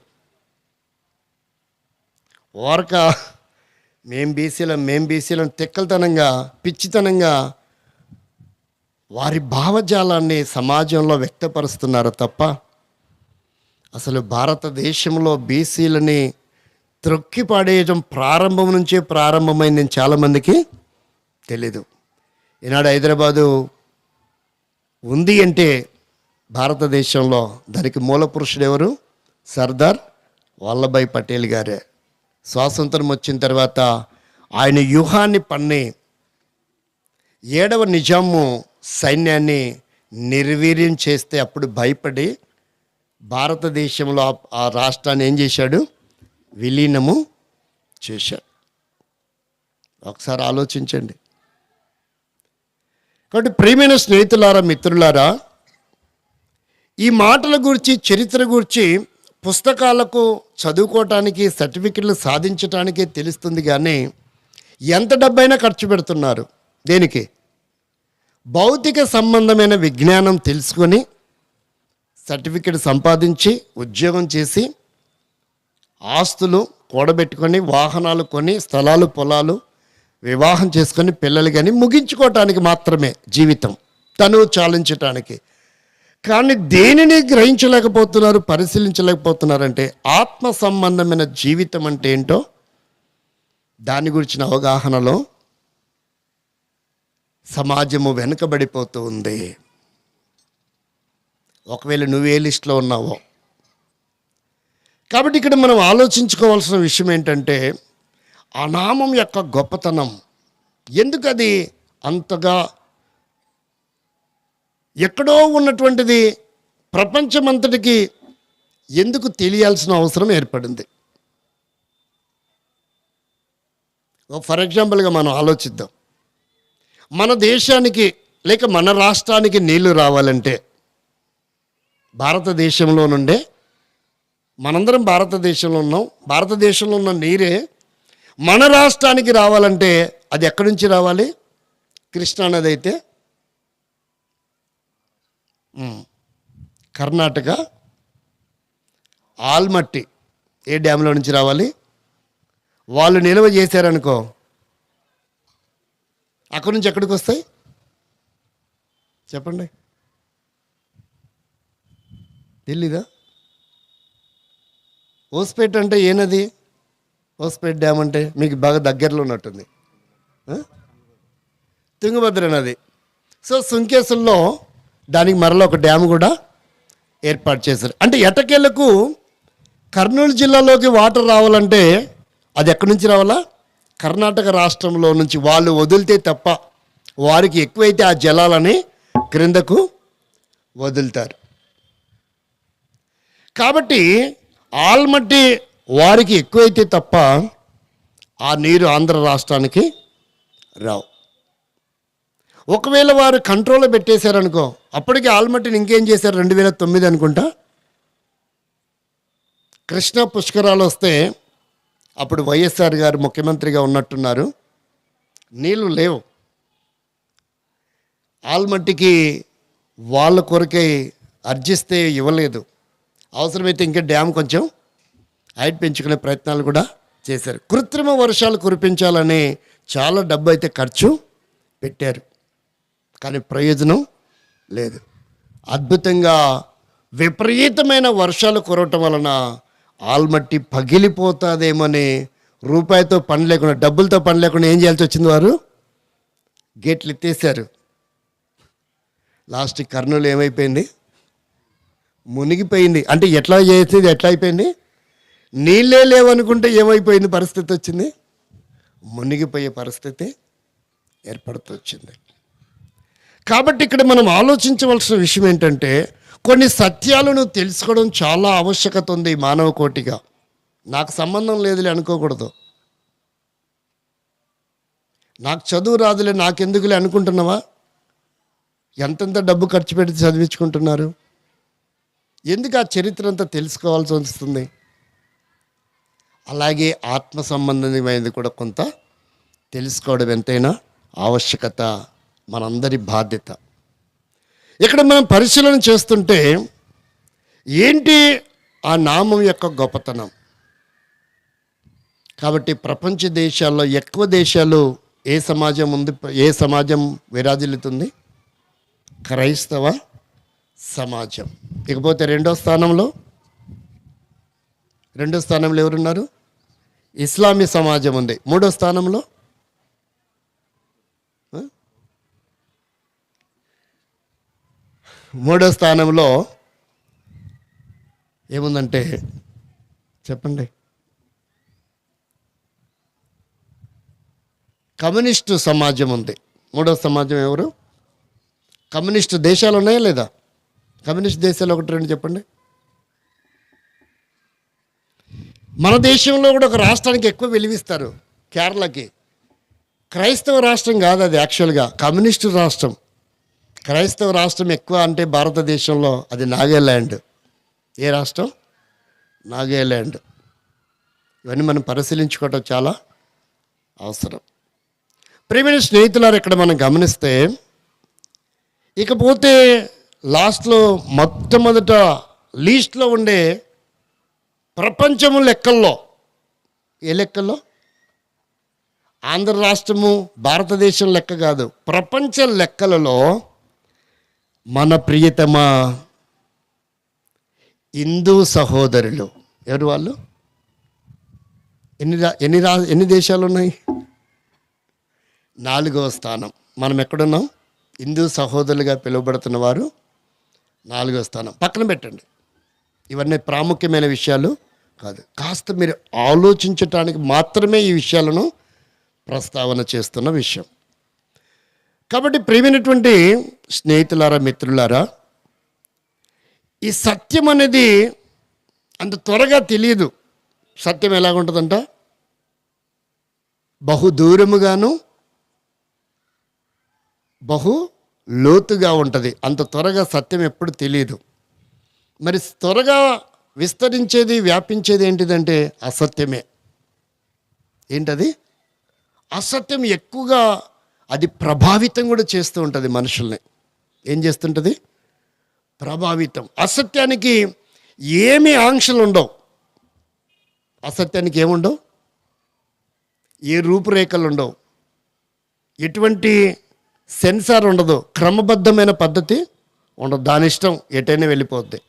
Speaker 2: వారక మేం బీసీలం తిక్కలతనంగా, పిచ్చితనంగా వారి భావజాలాన్ని సమాజంలో వ్యక్తపరుస్తున్నారు తప్ప అసలు భారతదేశంలో బీసీలని త్రొక్కి పాడేయడం ప్రారంభం నుంచే ప్రారంభమైందని చాలామందికి తెలీదు. ఈనాడు హైదరాబాదు ఉంది అంటే భారతదేశంలో దానికి మూల పురుషుడు ఎవరు? సర్దార్ వల్లభాయ్ పటేల్ గారే. స్వాతంత్రం వచ్చిన తర్వాత ఆయన వ్యూహాన్ని పన్ని 7వ నిజాము సైన్యాన్ని నిర్వీర్యం చేస్తే అప్పుడు భయపడి భారతదేశంలో ఆ రాష్ట్రాన్ని ఏం చేశాడు? విలీనము చేశాడు. ఒకసారి ఆలోచించండి. కాబట్టి ప్రియమైన స్నేహితులారా, మిత్రులారా, ఈ మాటల గురించి, చరిత్ర గురించి పుస్తకాలకు చదువుకోవటానికి, సర్టిఫికెట్లు సాధించటానికే తెలుస్తుంది, కానీ ఎంత డబ్బైనా ఖర్చు పెడుతున్నారు. దేనికి? భౌతిక సంబంధమైన విజ్ఞానం తెలుసుకొని సర్టిఫికెట్ సంపాదించి ఉద్యోగం చేసి ఆస్తులు కూడబెట్టుకొని వాహనాలు కొని స్థలాలు పొలాలు వివాహం చేసుకొని పిల్లలు కానీ ముగించుకోవటానికి మాత్రమే జీవితం, తను చాలించటానికి. కానీ దేనిని గ్రహించలేకపోతున్నారు, పరిశీలించలేకపోతున్నారంటే ఆత్మ సంబంధమైన జీవితం అంటే ఏంటో దాని గురించిన అవగాహనలో సమాజము వెనుకబడిపోతూ ఉంది. ఒకవేళ నువ్వే లిస్టులో ఉన్నావో. కాబట్టి ఇక్కడ మనం ఆలోచించుకోవాల్సిన విషయం ఏంటంటే ఆ నామం యొక్క గొప్పతనం. ఎందుకు అది అంతగా ఎక్కడో ఉన్నటువంటిది ప్రపంచమంతటికి ఎందుకు తెలియాల్సిన అవసరం ఏర్పడింది? ఫర్ ఎగ్జాంపుల్గా మనం ఆలోచిద్దాం. మన దేశానికి లేక మన రాష్ట్రానికి నీళ్లు రావాలంటే భారతదేశంలో నుండే మనందరం భారతదేశంలో ఉన్నాం. భారతదేశంలో ఉన్న నీరే మన రాష్ట్రానికి రావాలంటే అది ఎక్కడి నుంచి రావాలి? కృష్ణా నది అయితే కర్ణాటక ఆల్మట్టి ఏ డ్యాంలో నుంచి రావాలి? వాళ్ళు నిల్వ చేశారనుకో, అక్కడి నుంచి ఎక్కడికి వస్తాయి చెప్పండి? తెలీదా? ఓస్పేట్ అంటే ఏ నది? ఓస్పేట్ డ్యామ్ అంటే మీకు బాగా దగ్గరలో ఉన్నట్టుంది. తుంగభద్ర నది. సో సుంకేసుల్లో దానికి మరలా ఒక డ్యామ్ కూడా ఏర్పాటు చేశారు. అంటే ఎటకేలకు కర్నూలు జిల్లాలోకి వాటర్ రావాలంటే అది ఎక్కడి నుంచి రావాలా? కర్ణాటక రాష్ట్రంలో నుంచి వాళ్ళు వదిలితే తప్ప, వారికి ఎక్కువైతే ఆ జలాలని క్రిందకు వదులుతారు. కాబట్టి ఆల్మట్టి వారికి ఎక్కువైతే తప్ప ఆ నీరు ఆంధ్ర రాష్ట్రానికి రావు. ఒకవేళ వారు కంట్రోల్లో పెట్టేశారనుకో, అప్పటికి ఆల్మట్టిని ఇంకేం చేశారు? 2009 అనుకుంటా కృష్ణా పుష్కరాలు వస్తే, అప్పుడు వైఎస్ఆర్ గారు ముఖ్యమంత్రిగా ఉన్నట్టున్నారు, నీళ్ళు లేవు. ఆల్మట్టికి వాళ్ళ కొరకై అర్జిస్తే ఇవ్వలేదు. అవసరమైతే ఇంకా డ్యామ్ కొంచెం హైట్ పెంచుకునే ప్రయత్నాలు కూడా చేశారు. కృత్రిమ వర్షాలు కురిపించాలని చాలా డబ్బు అయితే ఖర్చు పెట్టారు, కానీ ప్రయోజనం లేదు. అద్భుతంగా విపరీతమైన వర్షాలు కురవటం వలన ఆల్మట్టి పగిలిపోతుందేమని రూపాయితో పని లేకుండా, డబ్బులతో పని లేకుండా ఏం చేయాల్సి వచ్చింది? వారు గేట్లు ఎత్తేసారు. లాస్ట్ కర్నూలు ఏమైపోయింది? మునిగిపోయింది. అంటే ఎట్లా చేసేది, ఎట్లా అయిపోయింది? నీళ్ళే లేవనుకుంటే ఏమైపోయింది? పరిస్థితి వచ్చింది, మునిగిపోయే పరిస్థితి ఏర్పడుతూ వచ్చింది. కాబట్టి ఇక్కడ మనం ఆలోచించవలసిన విషయం ఏంటంటే, కొన్ని సత్యాలను తెలుసుకోవడం చాలా ఆవశ్యకత ఉంది మానవ కోటిగా. నాకు సంబంధం లేదులే అనుకోకూడదు. నాకు చదువు రాదులే, నాకెందుకులే అనుకుంటున్నావా? ఎంతెంత డబ్బు ఖర్చు పెట్టి చదివించుకుంటున్నారు? ఎందుకు ఆ చరిత్ర అంతా తెలుసుకోవాల్సి వస్తుంది? అలాగే ఆత్మ సంబంధమైనది కూడా కొంత తెలుసుకోవడం ఎంతైనా ఆవశ్యకత, మనందరి బాధ్యత. ఇక్కడ మనం పరిశీలన చేస్తుంటే ఏంటి ఆ నామం యొక్క గొప్పతనం? కాబట్టి ప్రపంచ దేశాల్లో ఎక్కువ దేశాలు ఏ సమాజం ఉంది? ఏ సమాజం విరాజిల్లుతుంది? క్రైస్తవ సమాజం. ఇకపోతే రెండో స్థానంలో ఎవరున్నారు? ఇస్లామీ సమాజం ఉంది. మూడో స్థానంలో ఏముందంటే చెప్పండి? కమ్యూనిస్టు సమాజం ఉంది. మూడో సమాజం ఎవరు? కమ్యూనిస్టు దేశాలు ఉన్నాయా లేదా? కమ్యూనిస్ట్ దేశాలు 1-2 చెప్పండి. మన దేశంలో కూడా ఒక రాష్ట్రానికి ఎక్కువ విలువిస్తారు, కేరళకి. క్రైస్తవ రాష్ట్రం కాదు అది, యాక్చువల్గా కమ్యూనిస్టు రాష్ట్రం. క్రైస్తవ రాష్ట్రం ఎక్కువ అంటే భారతదేశంలో అది నాగాల్యాండ్. ఏ రాష్ట్రం? నాగాల్యాండ్. ఇవన్నీ మనం పరిశీలించుకోవటం చాలా అవసరం. ప్రియమైన స్నేహితులారు, ఇక్కడ మనం గమనిస్తే ఇకపోతే లాస్ట్లో మొట్టమొదట లీస్ట్లో ఉండే ప్రపంచము లెక్కల్లో, ఏ లెక్కల్లో? ఆంధ్ర రాష్ట్రము భారతదేశం లెక్క కాదు, ప్రపంచ లెక్కలలో మన ప్రియతమ హిందూ సహోదరులు ఎవరు? వాళ్ళు ఎన్ని దేశాలు ఉన్నాయి? 4వ స్థానం. మనం ఎక్కడున్నాం? హిందూ సహోదరులుగా పిలువబడుతున్న వారు 4వ స్థానం. పక్కన పెట్టండి, ఇవన్నీ ప్రాముఖ్యమైన విషయాలు కాదు, కాస్త మీరు ఆలోచించటానికి మాత్రమే ఈ విషయాలను ప్రస్తావన చేస్తున్న విషయం. కాబట్టి ప్రియమైనటువంటి స్నేహితులారా, మిత్రులారా, ఈ సత్యం అనేది అంత త్వరగా తెలియదు. సత్యం ఎలాగుంటుందంట? బహు దూరముగాను బహు లోతుగా ఉంటుంది. అంత త్వరగా సత్యం ఎప్పుడు తెలియదు. మరి త్వరగా విస్తరించేది, వ్యాపించేది ఏంటిదంటే అసత్యమే. ఏంటది? అసత్యం ఎక్కువగా అది ప్రభావితం కూడా చేస్తూ ఉంటుంది మనుషుల్ని. ఏం చేస్తుంటుంది? ప్రభావితం. అసత్యానికి ఏమీ ఆంక్షలు ఉండవు. అసత్యానికి ఏముండవు, ఏ రూపురేఖలు ఉండవు, ఎటువంటి సెన్సార్ ఉండదు, క్రమబద్ధమైన పద్ధతి ఉండదు. దాని ఇష్టం ఎటైనా వెళ్ళిపోద్ది.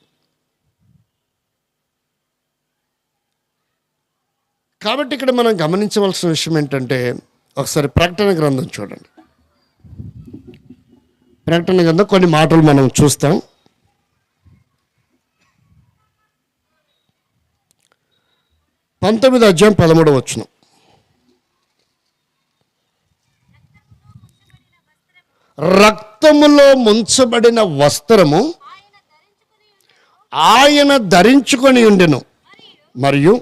Speaker 2: కాబట్టి ఇక్కడ మనం గమనించవలసిన విషయం ఏంటంటే, ఒకసారి ప్రకటన గ్రంథం చూడండి. ప్రకటన గ్రంథం కొన్ని మాటలు మనం చూస్తాం. 19వ అధ్యాయం 13వ వచనం. రక్తములో ముంచబడిన వస్త్రము ఆయన ధరించుకొని ఉండెను, మరియు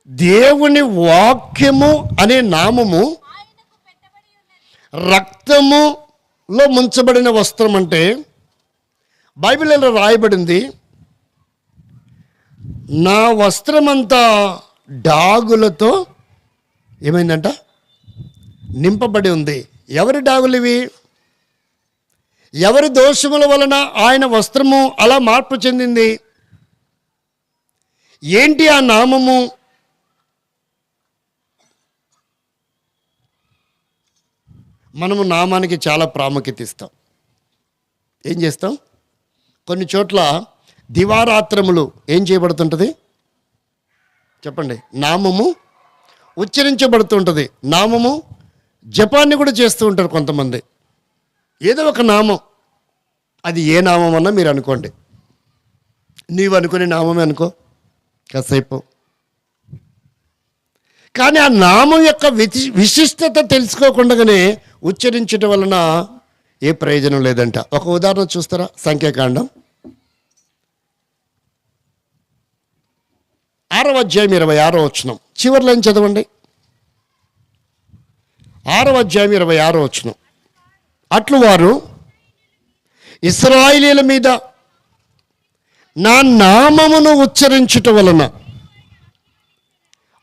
Speaker 2: దేవుని వాక్యము అనే నామము. రక్తములో ముంచబడిన వస్త్రం అంటే బైబిల్లో రాయబడింది, నా వస్త్రమంతా డాగులతో ఏమైందంట? నింపబడి ఉంది. ఎవరి డాగులు ఇవి? ఎవరి దోషముల వలన ఆయన వస్త్రము అలా మార్పు చెందింది? ఏంటి ఆ నామము? మనము నామానికి చాలా ప్రాముఖ్యత ఇస్తాం. ఏం చేస్తాం? కొన్ని చోట్ల దివారాత్రములు ఏం చేయబడుతుంటుంది? చెప్పండి. నామము ఉచ్చరించబడుతుంటుంది. నామము జపాన్ని కూడా చేస్తూ ఉంటారు కొంతమంది. ఏదో ఒక నామం, అది ఏ నామం అన్నా మీరు అనుకోండి. నీవు అనుకునే నామమే అనుకో కాసేపు. కానీ ఆ నామం యొక్క విశిష్టత తెలుసుకోకుండానే ఉచ్చరించడం వలన ఏ ప్రయోజనం లేదంట. ఒక ఉదాహరణ చూస్తారా? సంఖ్యాకాండం 6వ అధ్యాయం 26వ వచనం. చివర్లో చదవండి. 6వ అధ్యాయం 26వ వచనం. అట్లు వారు ఇశ్రాయేలీయుల మీద నా నామమును ఉచ్చరించుట వలన.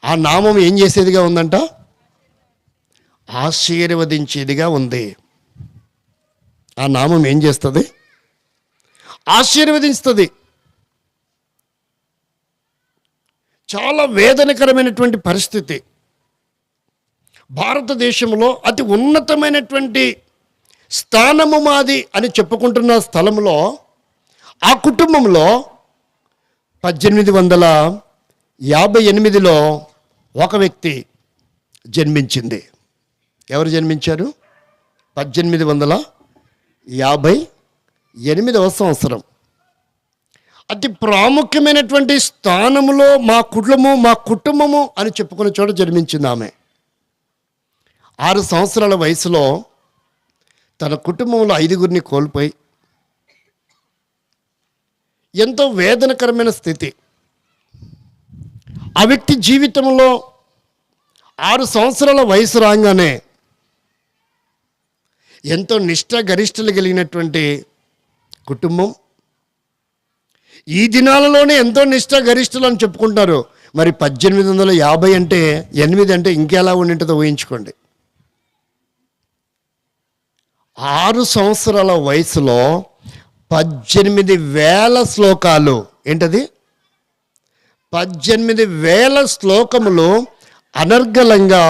Speaker 2: ఆ నామం ఏం చేసేదిగా ఉందంట? ఆశీర్వదించేదిగా ఉంది. ఆ నామం ఏం చేస్తుంది? ఆశీర్వదిస్తుంది. చాలా వేదనకరమైనటువంటి పరిస్థితి. భారతదేశంలో అతి ఉన్నతమైనటువంటి స్థానము మాది అని చెప్పుకుంటున్న స్థలంలో, ఆ కుటుంబంలో 1858లో ఒక వ్యక్తి జన్మించింది. ఎవరు జన్మించారు? 1858వ సంవత్సరం. అతి ప్రాముఖ్యమైనటువంటి స్థానములో మా కుటుంబము అని చెప్పుకునే చోట జన్మించింది ఆమె. 6 సంవత్సరాల వయసులో తన కుటుంబంలో 5గురిని కోల్పోయి ఎంతో వేదనకరమైన స్థితి. ఆ వ్యక్తి జీవితంలో 6 సంవత్సరాల వయసు రాగానే ఎంతో నిష్ఠ గరిష్టలు కలిగినటువంటి కుటుంబం. ఈ దినాలలోనే ఎంతో నిష్ఠ గరిష్టలు అని చెప్పుకుంటారు. మరి 1850 అంటే 8 అంటే ఇంకెలా ఉండింటుందో ఊహించుకోండి. 6 సంవత్సరాల వయసులో 18,000 శ్లోకాలు. ఏంటది? 18,000 శ్లోకములు అనర్గళంగా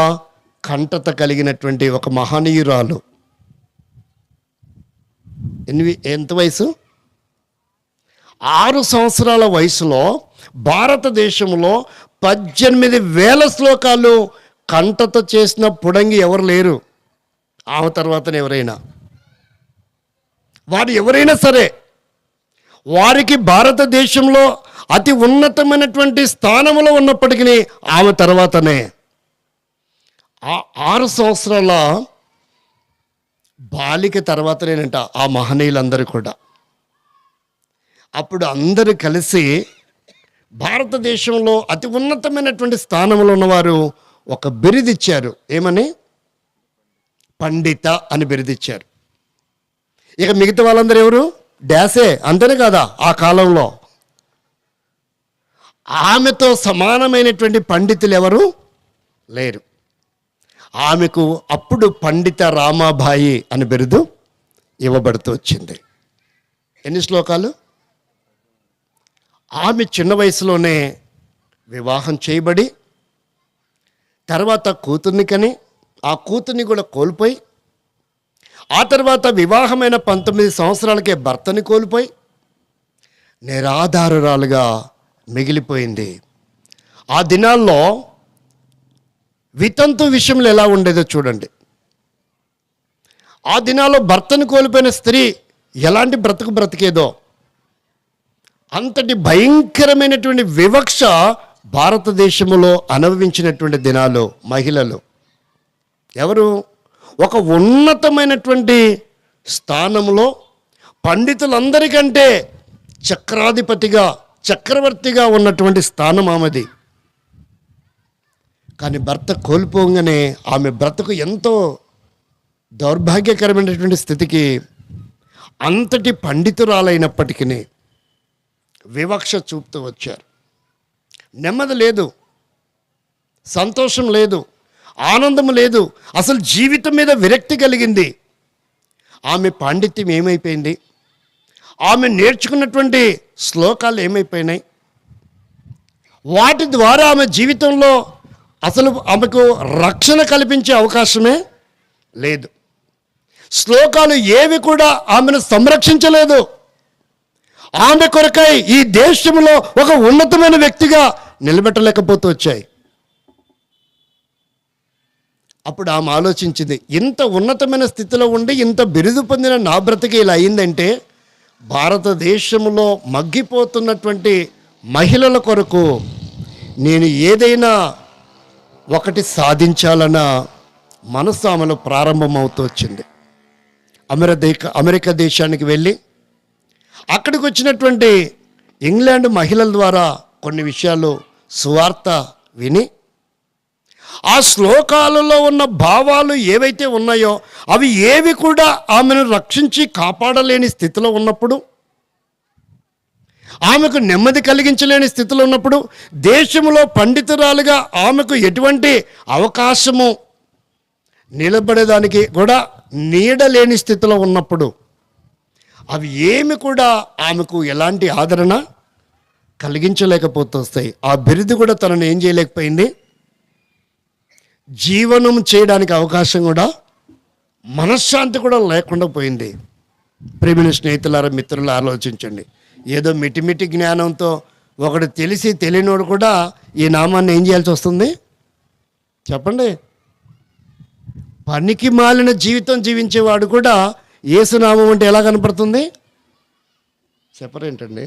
Speaker 2: కంఠత కలిగినటువంటి ఒక మహనీయురాలు. ఎంత వయసు? 6 సంవత్సరాల వయసులో భారతదేశంలో 18,000 శ్లోకాలు కంఠత చేసిన పుడంగి ఎవరు లేరు. ఆమె తర్వాతనే ఎవరైనా, వారు ఎవరైనా సరే, వారికి భారతదేశంలో అతి ఉన్నతమైనటువంటి స్థానంలో ఉన్నప్పటికీ ఆమె తర్వాతనే. 6 సంవత్సరాల బాలిక తర్వాతనేనంట ఆ మహనీయులందరూ కూడా. అప్పుడు అందరూ కలిసి భారతదేశంలో అతి ఉన్నతమైనటువంటి స్థానంలో ఉన్నవారు ఒక బిరుదిచ్చారు. ఏమని? పండిత అని బిరుదిచ్చారు. ఇక మిగతా వాళ్ళందరూ ఎవరు? డాసే, అంతేనే కదా ఆ కాలంలో. ఆమెతో సమానమైనటువంటి పండితులు ఎవరు లేరు. ఆమెకు అప్పుడు పండిత రామాబాయి అని బిరుదు ఇవ్వబడుతూ వచ్చింది. ఎన్ని శ్లోకాలు? ఆమె చిన్న వయసులోనే వివాహం చేయబడి తర్వాత కూతుర్ని కని ఆ కూతుర్ని కూడా కోల్పోయి ఆ తర్వాత వివాహమైన 19 సంవత్సరాలకే భర్తని కోల్పోయి నిరాధారురాలుగా మిగిలిపోయింది. ఆ దినాల్లో వితంతు విషయంలో ఎలా ఉండేదో చూడండి. ఆ దినాల్లో భర్తను కోల్పోయిన స్త్రీ ఎలాంటి బ్రతుకు బ్రతికేదో అంతటి భయంకరమైనటువంటి వివక్ష భారతదేశంలో అనుభవించినటువంటి దినాలు మహిళలు. ఎవరు? ఒక ఉన్నతమైనటువంటి స్థానంలో పండితులందరికంటే చక్రవర్తిగా ఉన్నటువంటి స్థానం ఆమెది. కానీ భర్త కోల్పోగానే ఆమె బ్రతుకు ఎంతో దౌర్భాగ్యకరమైనటువంటి స్థితికి, అంతటి పండితురాలైనప్పటికీ వివక్ష చూపుతూ వచ్చారు. నెమ్మది లేదు, సంతోషం లేదు, ఆనందం లేదు, అసలు జీవితం మీద విరక్తి కలిగింది. ఆమె పాండిత్యం ఏమైపోయింది? ఆమె నేర్చుకున్నటువంటి శ్లోకాలు ఏమైపోయినాయి? వాటి ద్వారా ఆమె జీవితంలో అసలు ఆమెకు రక్షణ కల్పించే అవకాశమే లేదు. శ్లోకాలు ఏవి కూడా ఆమెను సంరక్షించలేదు. ఆమె కొరకై ఈ దేశంలో ఒక ఉన్నతమైన వ్యక్తిగా నిలబెట్టలేకపోతూ వచ్చాయి. అప్పుడు ఆమె ఆలోచించింది, ఇంత ఉన్నతమైన స్థితిలో ఉండి ఇంత బిరుదు పొందిన నా బ్రతికి ఇలా అయిందంటే భారతదేశంలో మగ్గిపోతున్నటువంటి మహిళల కొరకు నేను ఏదైనా ఒకటి సాధించాలన్న మనస్సు ఆమెలో ప్రారంభమవుతూ వచ్చింది. అమెరికా దేశానికి వెళ్ళి అక్కడికి వచ్చినటువంటి ఇంగ్లాండ్ మహిళల ద్వారా కొన్ని విషయాలు సువార్త విని ఆ శ్లోకాలలో ఉన్న భావాలు ఏవైతే ఉన్నాయో అవి ఏవి కూడా ఆమెను రక్షించి కాపాడలేని స్థితిలో ఉన్నప్పుడు, ఆమెకు నెమ్మది కలిగించలేని స్థితిలో ఉన్నప్పుడు, దేశంలో పండితురాలుగా ఆమెకు ఎటువంటి అవకాశము నిలబడేదానికి కూడా నీడలేని స్థితిలో ఉన్నప్పుడు, అవి ఏమి కూడా ఆమెకు ఎలాంటి ఆదరణ కలిగించలేకపోతూ వస్తాయి. ఆ బిరుదు కూడా తనను ఏం చేయలేకపోయింది, జీవనం చేయడానికి అవకాశం కూడా, మనశ్శాంతి కూడా లేకుండా పోయింది. ప్రియమైన స్నేహితులారా, మిత్రులు ఆలోచించండి. ఏదో మిటిమిటి జ్ఞానంతో ఒకడు తెలిసి తెలియనోడు కూడా ఈ నామాన్ని ఏం చేయాల్సి వస్తుంది చెప్పండి? పనికి మాలిన జీవితం జీవించేవాడు కూడా యేసునామం అంటే ఎలా కనపడుతుంది చెప్పరేంటండి?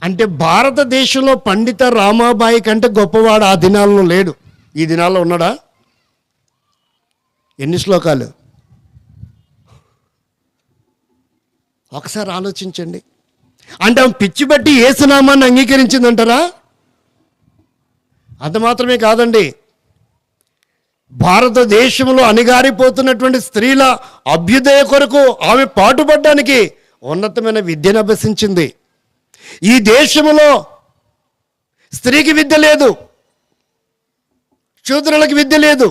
Speaker 2: అంటే భారతదేశంలో పండిత రామాబాయి కంటే గొప్పవాడు ఆ దినాల్లో లేడు. ఈ దినాల్లో ఉన్నాడా? ఎన్ని శ్లోకాలు ఒకసారి ఆలోచించండి. అంటే ఆమె పిచ్చి బట్టి యేసునామాన్ని అంగీకరించిందంటారా? అంత మాత్రమే కాదండి, భారతదేశంలో అణిగారిపోతున్నటువంటి స్త్రీల అభ్యుదయ కొరకు ఆమె పాటుపడడానికి ఉన్నతమైన విద్యను అభ్యసించింది. ఈ దేశంలో స్త్రీకి విద్య లేదు, శూద్రులకు విద్య లేదు.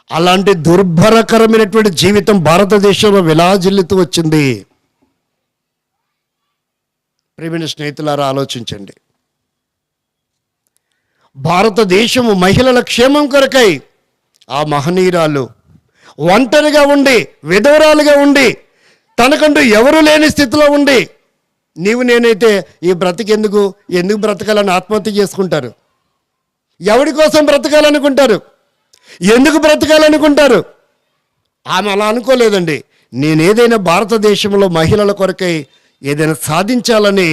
Speaker 2: అలాంటి దుర్భరకరమైనటువంటి జీవితం భారతదేశంలో విలాజిల్లుతూ వచ్చింది. ప్రియమైన స్నేహితులారా, ఆలోచించండి. భారతదేశము మహిళల క్షేమం కొరకై ఆ మహనీయురాలు ఒంటరిగా ఉండి, విధవరాలుగా ఉండి, తనకంటూ ఎవరు లేని స్థితిలో ఉండి, నీవు నేనైతే ఈ ఎందుకు బ్రతకాలని ఆత్మహత్య చేసుకుంటారు. ఎవడి కోసం బ్రతకాలనుకుంటారు? ఎందుకు బ్రతకాలనుకుంటారు? ఆమె అలా అనుకోలేదండి. నేనేదైనా భారతదేశంలో మహిళల కొరకై ఏదైనా సాధించాలని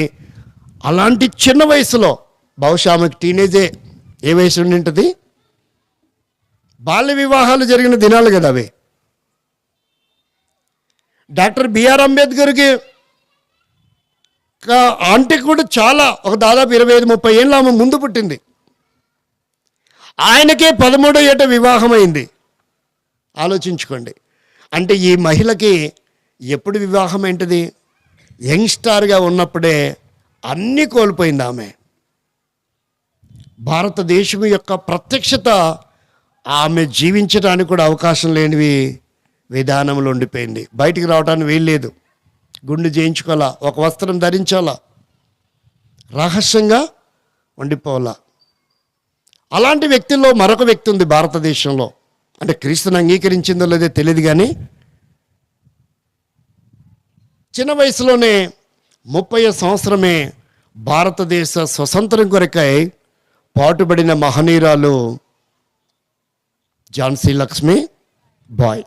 Speaker 2: అలాంటి చిన్న వయసులో, బహుశా ఆమెకు టీనేజే, ఏ వయసు ఉండి ఉంటుంది? బాల్య వివాహాలు జరిగిన దినాలు కదా అవి. డాక్టర్ బిఆర్ అంబేద్కర్కి ఆంటీకి కూడా చాలా ఒక దాదాపు 25-30 ఏళ్ళు ఆమె ముందు పుట్టింది. ఆయనకే 13వ ఏట వివాహం అయింది. ఆలోచించుకోండి. అంటే ఈ మహిళకి ఎప్పుడు వివాహం ఏంటిది? యంగ్స్టార్గా ఉన్నప్పుడే అన్నీ కోల్పోయింది ఆమె. భారతదేశం యొక్క ప్రత్యక్షత ఆమె జీవించడానికి కూడా అవకాశం లేనివి విధానంలో ఉండిపోయింది. బయటికి రావడానికి వీల్లేదు, గుండు చేయించుకోవాలా, ఒక వస్త్రం ధరించాలా, రహస్యంగా ఉండిపోవాలా. అలాంటి వ్యక్తుల్లో మరొక వ్యక్తి ఉంది భారతదేశంలో. అంటే క్రీస్తుని అంగీకరించిందో లేదో తెలియదు, కానీ చిన్న వయసులోనే 30 సంవత్సరమే భారతదేశ స్వతంత్రం కొరకై పాటుపడిన మహనీయురాలు ఝాన్సీ లక్ష్మి బాయ్.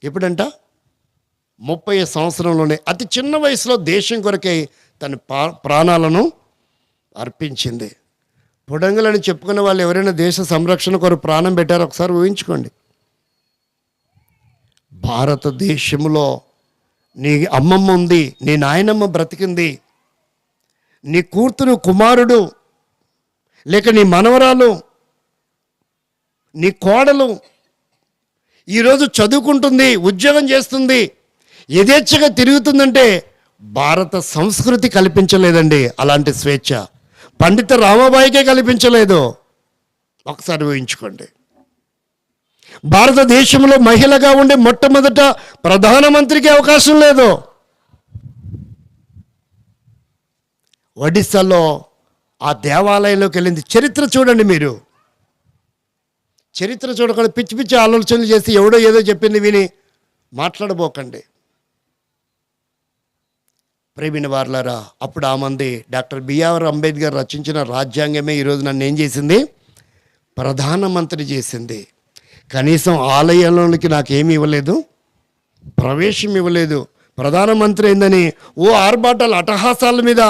Speaker 2: ఎప్పుడంట 30 సంవత్సరంలోనే అతి చిన్న వయసులో దేశం కొరకై తన ప్రాణాలను అర్పించింది. పొడంగులని చెప్పుకున్న వాళ్ళు ఎవరైనా దేశ సంరక్షణ కొరకు ప్రాణం పెట్టారో ఒకసారి ఊహించుకోండి. భారతదేశంలో నీ అమ్మమ్మ ఉంది, నీ నాయనమ్మ బ్రతికింది, నీ కూతురు కుమారుడు లేక నీ మనవరాలు, నీ కోడలు ఈరోజు చదువుకుంటుంది, ఉద్యోగం చేస్తుంది, యథేచ్ఛగా తిరుగుతుందంటే భారత సంస్కృతి కల్పించలేదండి అలాంటి స్వేచ్ఛ. పండిత రామాబాయికే కల్పించలేదు. ఒకసారి ఊహించుకోండి. భారతదేశంలో మహిళగా ఉండే మొట్టమొదట ప్రధానమంత్రికి అవకాశం లేదు. ఒడిస్సాలో ఆ దేవాలయంలోకి వెళ్ళింది. చరిత్ర చూడండి మీరు. చరిత్ర చూడకుండా పిచ్చి పిచ్చి ఆలోచనలు చేసి ఎవడో ఏదో చెప్పింది విని మాట్లాడబోకండి. ప్రేమిన వార్లారా, అప్పుడు ఆ మంది డాక్టర్ బిఆర్ అంబేద్కర్ రచించిన రాజ్యాంగమే ఈరోజు నన్ను ఏం చేసింది? ప్రధానమంత్రి చేసింది. కనీసం ఆలయంలోనికి నాకేమి ఇవ్వలేదు, ప్రవేశం ఇవ్వలేదు. ప్రధానమంత్రి అయిందని ఓ ఆర్భాటాలు అట్టహాసాల మీద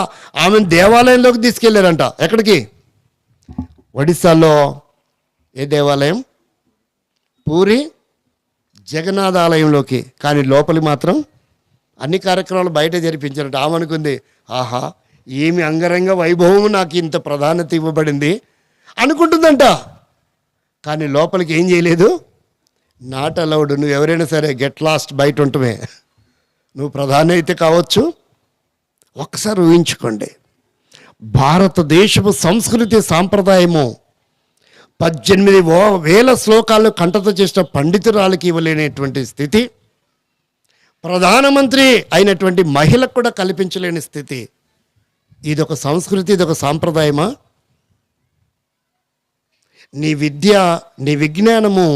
Speaker 2: ఆమెను దేవాలయంలోకి తీసుకెళ్లారంట. ఎక్కడికి? ఒడిస్సాలో ఏ దేవాలయం? పూరి జగన్నాథ ఆలయంలోకి. కానీ లోపలి మాత్రం అన్ని కార్యక్రమాలు బయట జరిపించారట. ఆమె అనుకుంది, ఆహా ఏమి అంగరంగ వైభవము, నాకు ఇంత ప్రాధాన్యత ఇవ్వబడింది అనుకుంటుందంట. కానీ లోపలికి ఏం చేయలేదు, నాట్ అలౌడ్. నువ్వు ఎవరైనా సరే గెట్ లాస్ట్, బయట ఉంటమే. నువ్వు ప్రధాని అయితే కావచ్చు. ఒకసారి ఊహించుకోండి. భారతదేశపు సంస్కృతి సాంప్రదాయము 18,000 శ్లోకాలు కంఠత చేసిన పండితురాలకి ఇవ్వలేనటువంటి స్థితి, ప్రధానమంత్రి అయినటువంటి మహిళకు కూడా కల్పించలేని స్థితి. ఇదొక సంస్కృతి, ఇదొక సాంప్రదాయమా? నీ విద్య, నీ విజ్ఞానము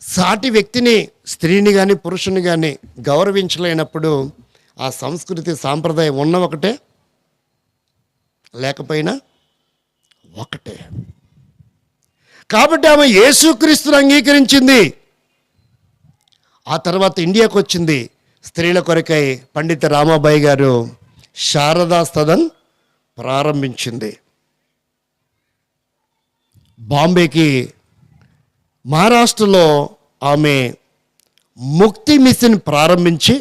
Speaker 2: సాటి వ్యక్తిని, స్త్రీని కానీ పురుషుని కానీ గౌరవించలేనప్పుడు ఆ సంస్కృతి సాంప్రదాయం ఉన్న ఒకటే, లేకపోయినా ఒకటే. కాబట్టి ఆమె యేసుక్రీస్తుని అంగీకరించింది. ఆ తర్వాత ఇండియాకు వచ్చింది. స్త్రీల కొరకై పండిత రామాబాయి గారు శారదా సదన్ ప్రారంభించింది. బాంబేకి, మహారాష్ట్రలో ఆమె ముక్తి మిషన్ ప్రారంభించి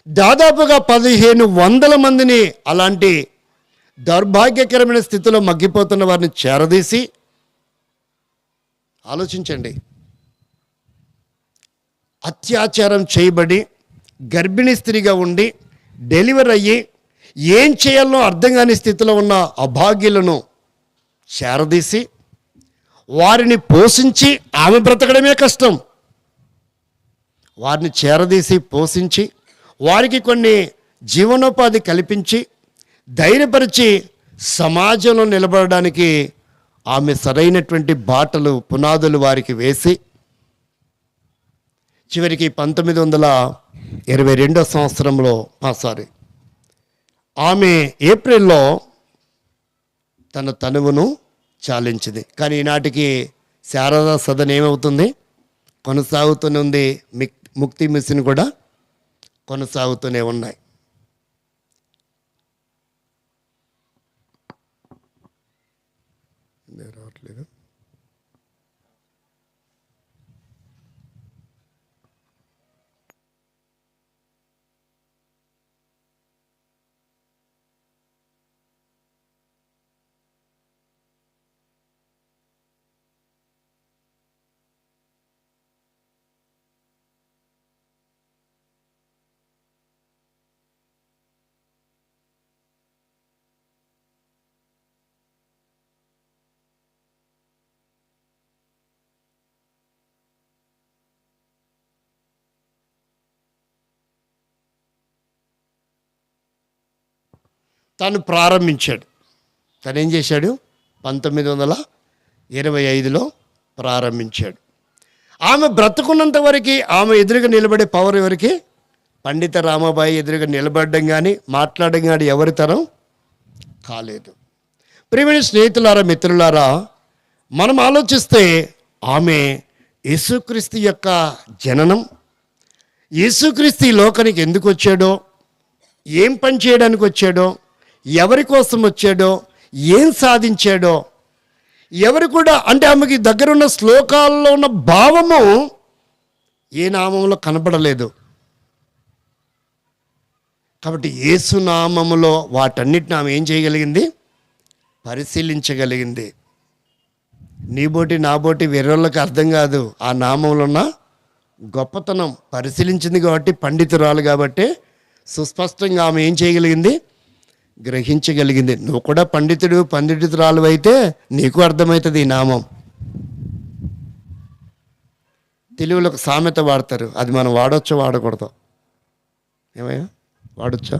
Speaker 2: దాదాపుగా 1500 మందిని, అలాంటి దౌర్భాగ్యకరమైన స్థితిలో మగ్గిపోతున్న వారిని చేరదీసి, ఆలోచించండి, అత్యాచారం చేయబడి గర్భిణీ స్త్రీగా ఉండి డెలివరీ అయ్యి ఏం చేయాలనో అర్థం కాని స్థితిలో ఉన్న అభాగ్యులను చేరదీసి వారిని పోషించి, ఆమె బ్రతకడమే కష్టం, వారిని చేరదీసి పోషించి వారికి కొన్ని జీవనోపాధి కల్పించి ధైర్యపరిచి సమాజంలో నిలబడడానికి ఆమె సరైనటువంటి బాటలు, పునాదులు వారికి వేసి చివరికి 1922 సంవత్సరంలో ఆమె ఏప్రిల్లో తన తనువును చాలించింది. కానీ ఈనాటికి శారదా సదన్ ఏమవుతుంది? కొనసాగుతూనే ఉంది. ముక్తి మిషన్ కూడా కొనసాగుతూనే ఉన్నాయి. రావట్లేదు. తను ప్రారంభించాడు. తను ఏం చేశాడు? 1925లో ప్రారంభించాడు. ఆమె బ్రతుకున్నంత వరకు ఆమె ఎదురుగా నిలబడే పవర్ ఎవరికి? పండిత రామాబాయి ఎదురుగా నిలబడడం కానీ మాట్లాడడం కానీ ఎవరి తరం కాలేదు. ప్రియమైన స్నేహితులారా, మిత్రులారా, మనం ఆలోచిస్తే ఆమె యేసుక్రీస్తు యొక్క జననం, యేసుక్రీస్తు ఈ లోకానికి ఎందుకు వచ్చాడో, ఏం పని చేయడానికి వచ్చాడో, ఎవరి కోసం వచ్చాడో, ఏం సాధించాడో ఎవరు కూడా, అంటే ఆమెకి దగ్గరున్న శ్లోకాల్లో ఉన్న భావము ఏ నామంలో కనపడలేదు. కాబట్టి యేసు నామములో వాటన్నిటిని ఆమె ఏం చేయగలిగింది? పరిశీలించగలిగింది. నీబోటి నాబోటి వెర్రోళ్ళకి అర్థం కాదు ఆ నామంలో ఉన్న గొప్పతనం. పరిశీలించింది కాబట్టి, పండితురాలు కాబట్టి సుస్పష్టంగా ఆమె ఏం చేయగలిగింది? గ్రహించగలిగింది. నువ్వు కూడా పండితురాలు అయితే నీకు అర్థమవుతుంది ఈ నామం. తెలుగులో ఒక సామెత వాడతారు, అది మనం వాడొచ్చో వాడకూడదు? ఏమయ్యా, వాడొచ్చా?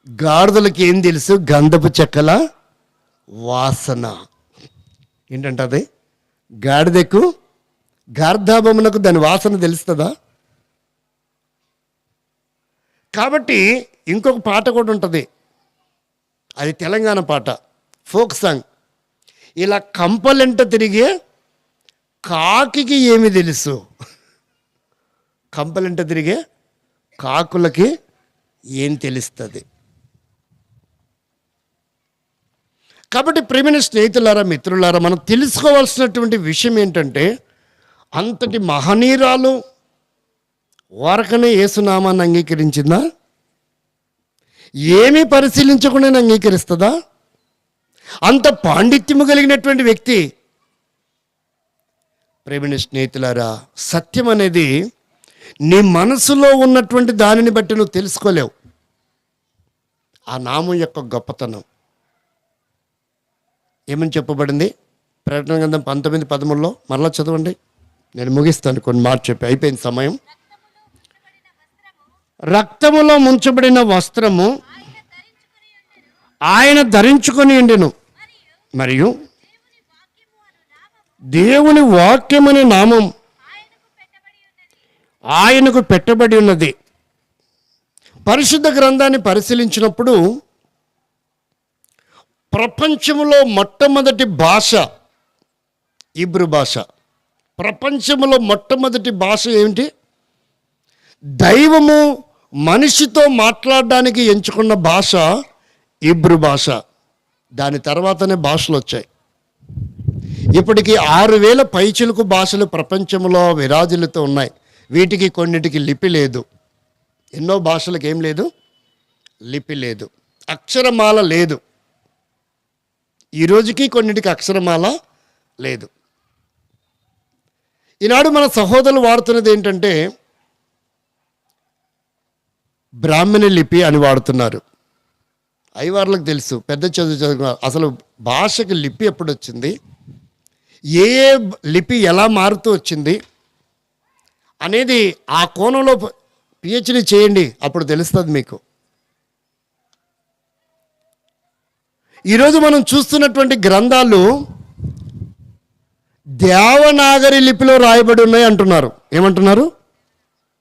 Speaker 2: గాడిదలకి ఏం తెలుసు? గంధపు చెక్కల వాసన. ఏంటంటే అది గాడిదకు, గార్ధాబమునకు దాని వాసన తెలుస్తుందా? కాబట్టి ఇంకొక పాట కూడా ఉంటుంది, అది తెలంగాణ పాట, ఫోక్ సాంగ్. ఇలా కంపలెంట తిరిగే కాకికి ఏమి తెలుసు? కంపలెంట తిరిగే కాకులకి ఏం తెలుస్తుంది? కాబట్టి ప్రియమైన స్నేహితులారా, మిత్రులారా, మనం తెలుసుకోవాల్సినటువంటి విషయం ఏంటంటే, అంతటి మహనీయురాలు వారకనే యేసునామాన్ని అంగీకరించిందా? ఏమీ పరిశీలించకుండా అంగీకరిస్తుందా? అంత పాండిత్యము కలిగినటువంటి వ్యక్తి. ప్రియమైన స్నేహితులారా, సత్యం అనేది నీ మనసులో ఉన్నటువంటి దానిని బట్టి నువ్వు తెలుసుకోలేవు. ఆ నామం యొక్క గొప్పతనం ఏమని చెప్పబడింది? ప్రకటన గ్రంథం 19:13 మరలా చదవండి, నేను ముగిస్తాను. కొన్ని మాట చెప్పి అయిపోయింది సమయం. రక్తములో ముంచబడిన వస్త్రము ఆయన ధరించుకొని ఉండెను, మరియు దేవుని వాక్యమనే నామం ఆయనకు పెట్టబడి ఉన్నది. పరిశుద్ధ గ్రంథాన్ని పరిశీలించినప్పుడు ప్రపంచంలో మొట్టమొదటి భాష హీబ్రూ భాష. ప్రపంచంలో మొట్టమొదటి భాష ఏమిటి? దైవము మనిషితో మాట్లాడడానికి ఎంచుకున్న భాష హీబ్రూ భాష. దాని తర్వాతనే భాషలు వచ్చాయి. ఇప్పటికీ 6,000 పైచిలుకు భాషలు ప్రపంచంలో విరాజులతో ఉన్నాయి. వీటికి కొన్నిటికి లిపి లేదు. ఎన్నో భాషలకు ఏం లేదు? లిపి లేదు, అక్షరమాల లేదు. ఈ రోజుకి కొన్నిటికి అక్షరమాల లేదు. ఈనాడు మన సహోదరులు వాడుతున్నది ఏంటంటే బ్రాహ్మణ లిపి అని వాడుతున్నారు. అయ్యవార్లకు తెలుసు, పెద్ద చదువుకున్నారు. అసలు భాషకు లిపి ఎప్పుడు వచ్చింది, ఏ లిపి ఎలా మారుతూ వచ్చింది అనేది ఆ కోణంలో పిహెచ్డి చేయండి, అప్పుడు తెలుస్తుంది మీకు. ఈరోజు మనం చూస్తున్నటువంటి గ్రంథాలు దేవనాగరి లిపిలో రాయబడి ఉన్నాయి అంటున్నారు. ఏమంటున్నారు?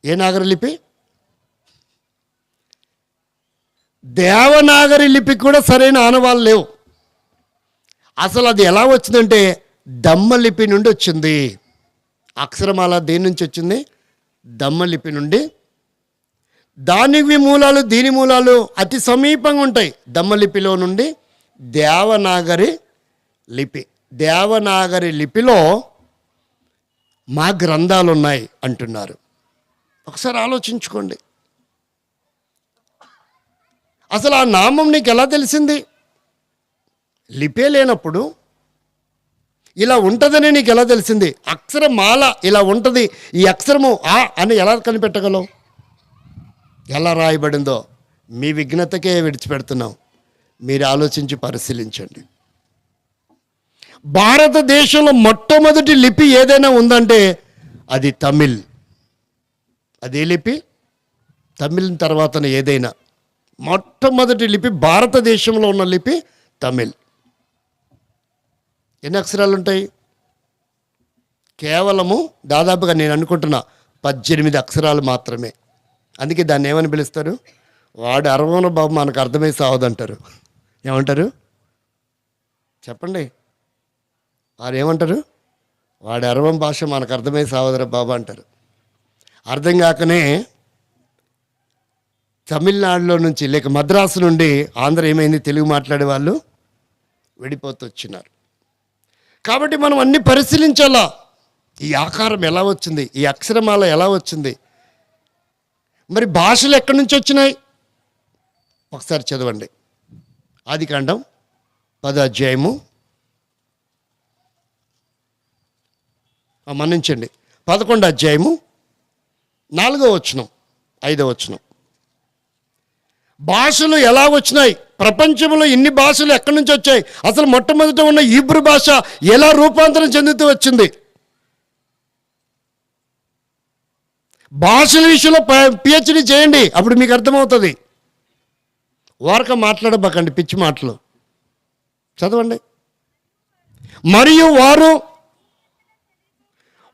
Speaker 2: ఏ నాగరి లిపి? దేవనాగరి లిపి కూడా సరైన ఆనవాళ్ళు లేవు. అసలు అది ఎలా వచ్చిందంటే దమ్మ లిపి నుండి వచ్చింది. అక్షరమాల దేని నుంచి వచ్చింది? దమ్మ లిపి నుండి. దానికి మూలాలు దీని మూలాలు అతి సమీపంగా ఉంటాయి. దమ్మ లిపిలో నుండి దేవనాగరి లిపి. దేవనాగరి లిపిలో మా గ్రంథాలు ఉన్నాయి అంటున్నారు. ఒకసారి ఆలోచించుకోండి. అసలు ఆ నామం నీకు ఎలా తెలిసింది? లిపే లేనప్పుడు ఇలా ఉంటుందని నీకు ఎలా తెలిసింది? అక్షరమాల ఇలా ఉంటుంది, ఈ అక్షరము ఆ అని ఎలా కనిపెట్టగలవు? ఎలా రాయబడిందో మీ విఘ్నతకే విడిచిపెడుతున్నాం. మీరు ఆలోచించి పరిశీలించండి. భారతదేశంలో మొట్టమొదటి లిపి ఏదైనా ఉందంటే అది తమిళ్. అదే లిపి తమిళ్ తర్వాతనే ఏదైనా. మొట్టమొదటి లిపి భారతదేశంలో ఉన్న లిపి తమిళ్. ఎన్ని అక్షరాలు ఉంటాయి? కేవలము దాదాపుగా నేను అనుకుంటున్నా 18 అక్షరాలు మాత్రమే. అందుకే దాన్ని ఏమని పిలుస్తారు? వాడు అరవన బాబు మనకు అర్థమై సావదంటారు. ఏమంటారు చెప్పండి? వారు ఏమంటారు? వాడి అరవం భాష మనకు అర్థమై సావదరా బాబు అంటారు. అర్థం కాకనే తమిళనాడులో నుంచి లేక మద్రాసు నుండి ఆంధ్ర ఏమైంది, తెలుగు మాట్లాడే వాళ్ళు విడిపోతూ వచ్చినారు. కాబట్టి మనం అన్ని పరిశీలించాలా. ఈ ఆకారం ఎలా వచ్చింది, ఈ అక్షరమాల ఎలా వచ్చింది, మరి భాషలు ఎక్కడి నుంచి వచ్చినాయి? ఒకసారి చదవండి. ఆదికాండం 10వ అధ్యాయము మన్నించండి 11వ అధ్యాయము 4వ వచనం 5వ వచనం. భాషలు ఎలా వచ్చినాయి? ప్రపంచంలో ఇన్ని భాషలు ఎక్కడి నుంచి వచ్చాయి? అసలు మొట్టమొదట ఉన్న హీబ్రూ భాష ఎలా రూపాంతరం చెందుతూ వచ్చింది? భాషల విషయంలో పిహెచ్డి చేయండి, అప్పుడు మీకు అర్థమవుతుంది. వారక మాట్లాడబాకండి పిచ్చి మాటలు, చదవండి. మరియు వారు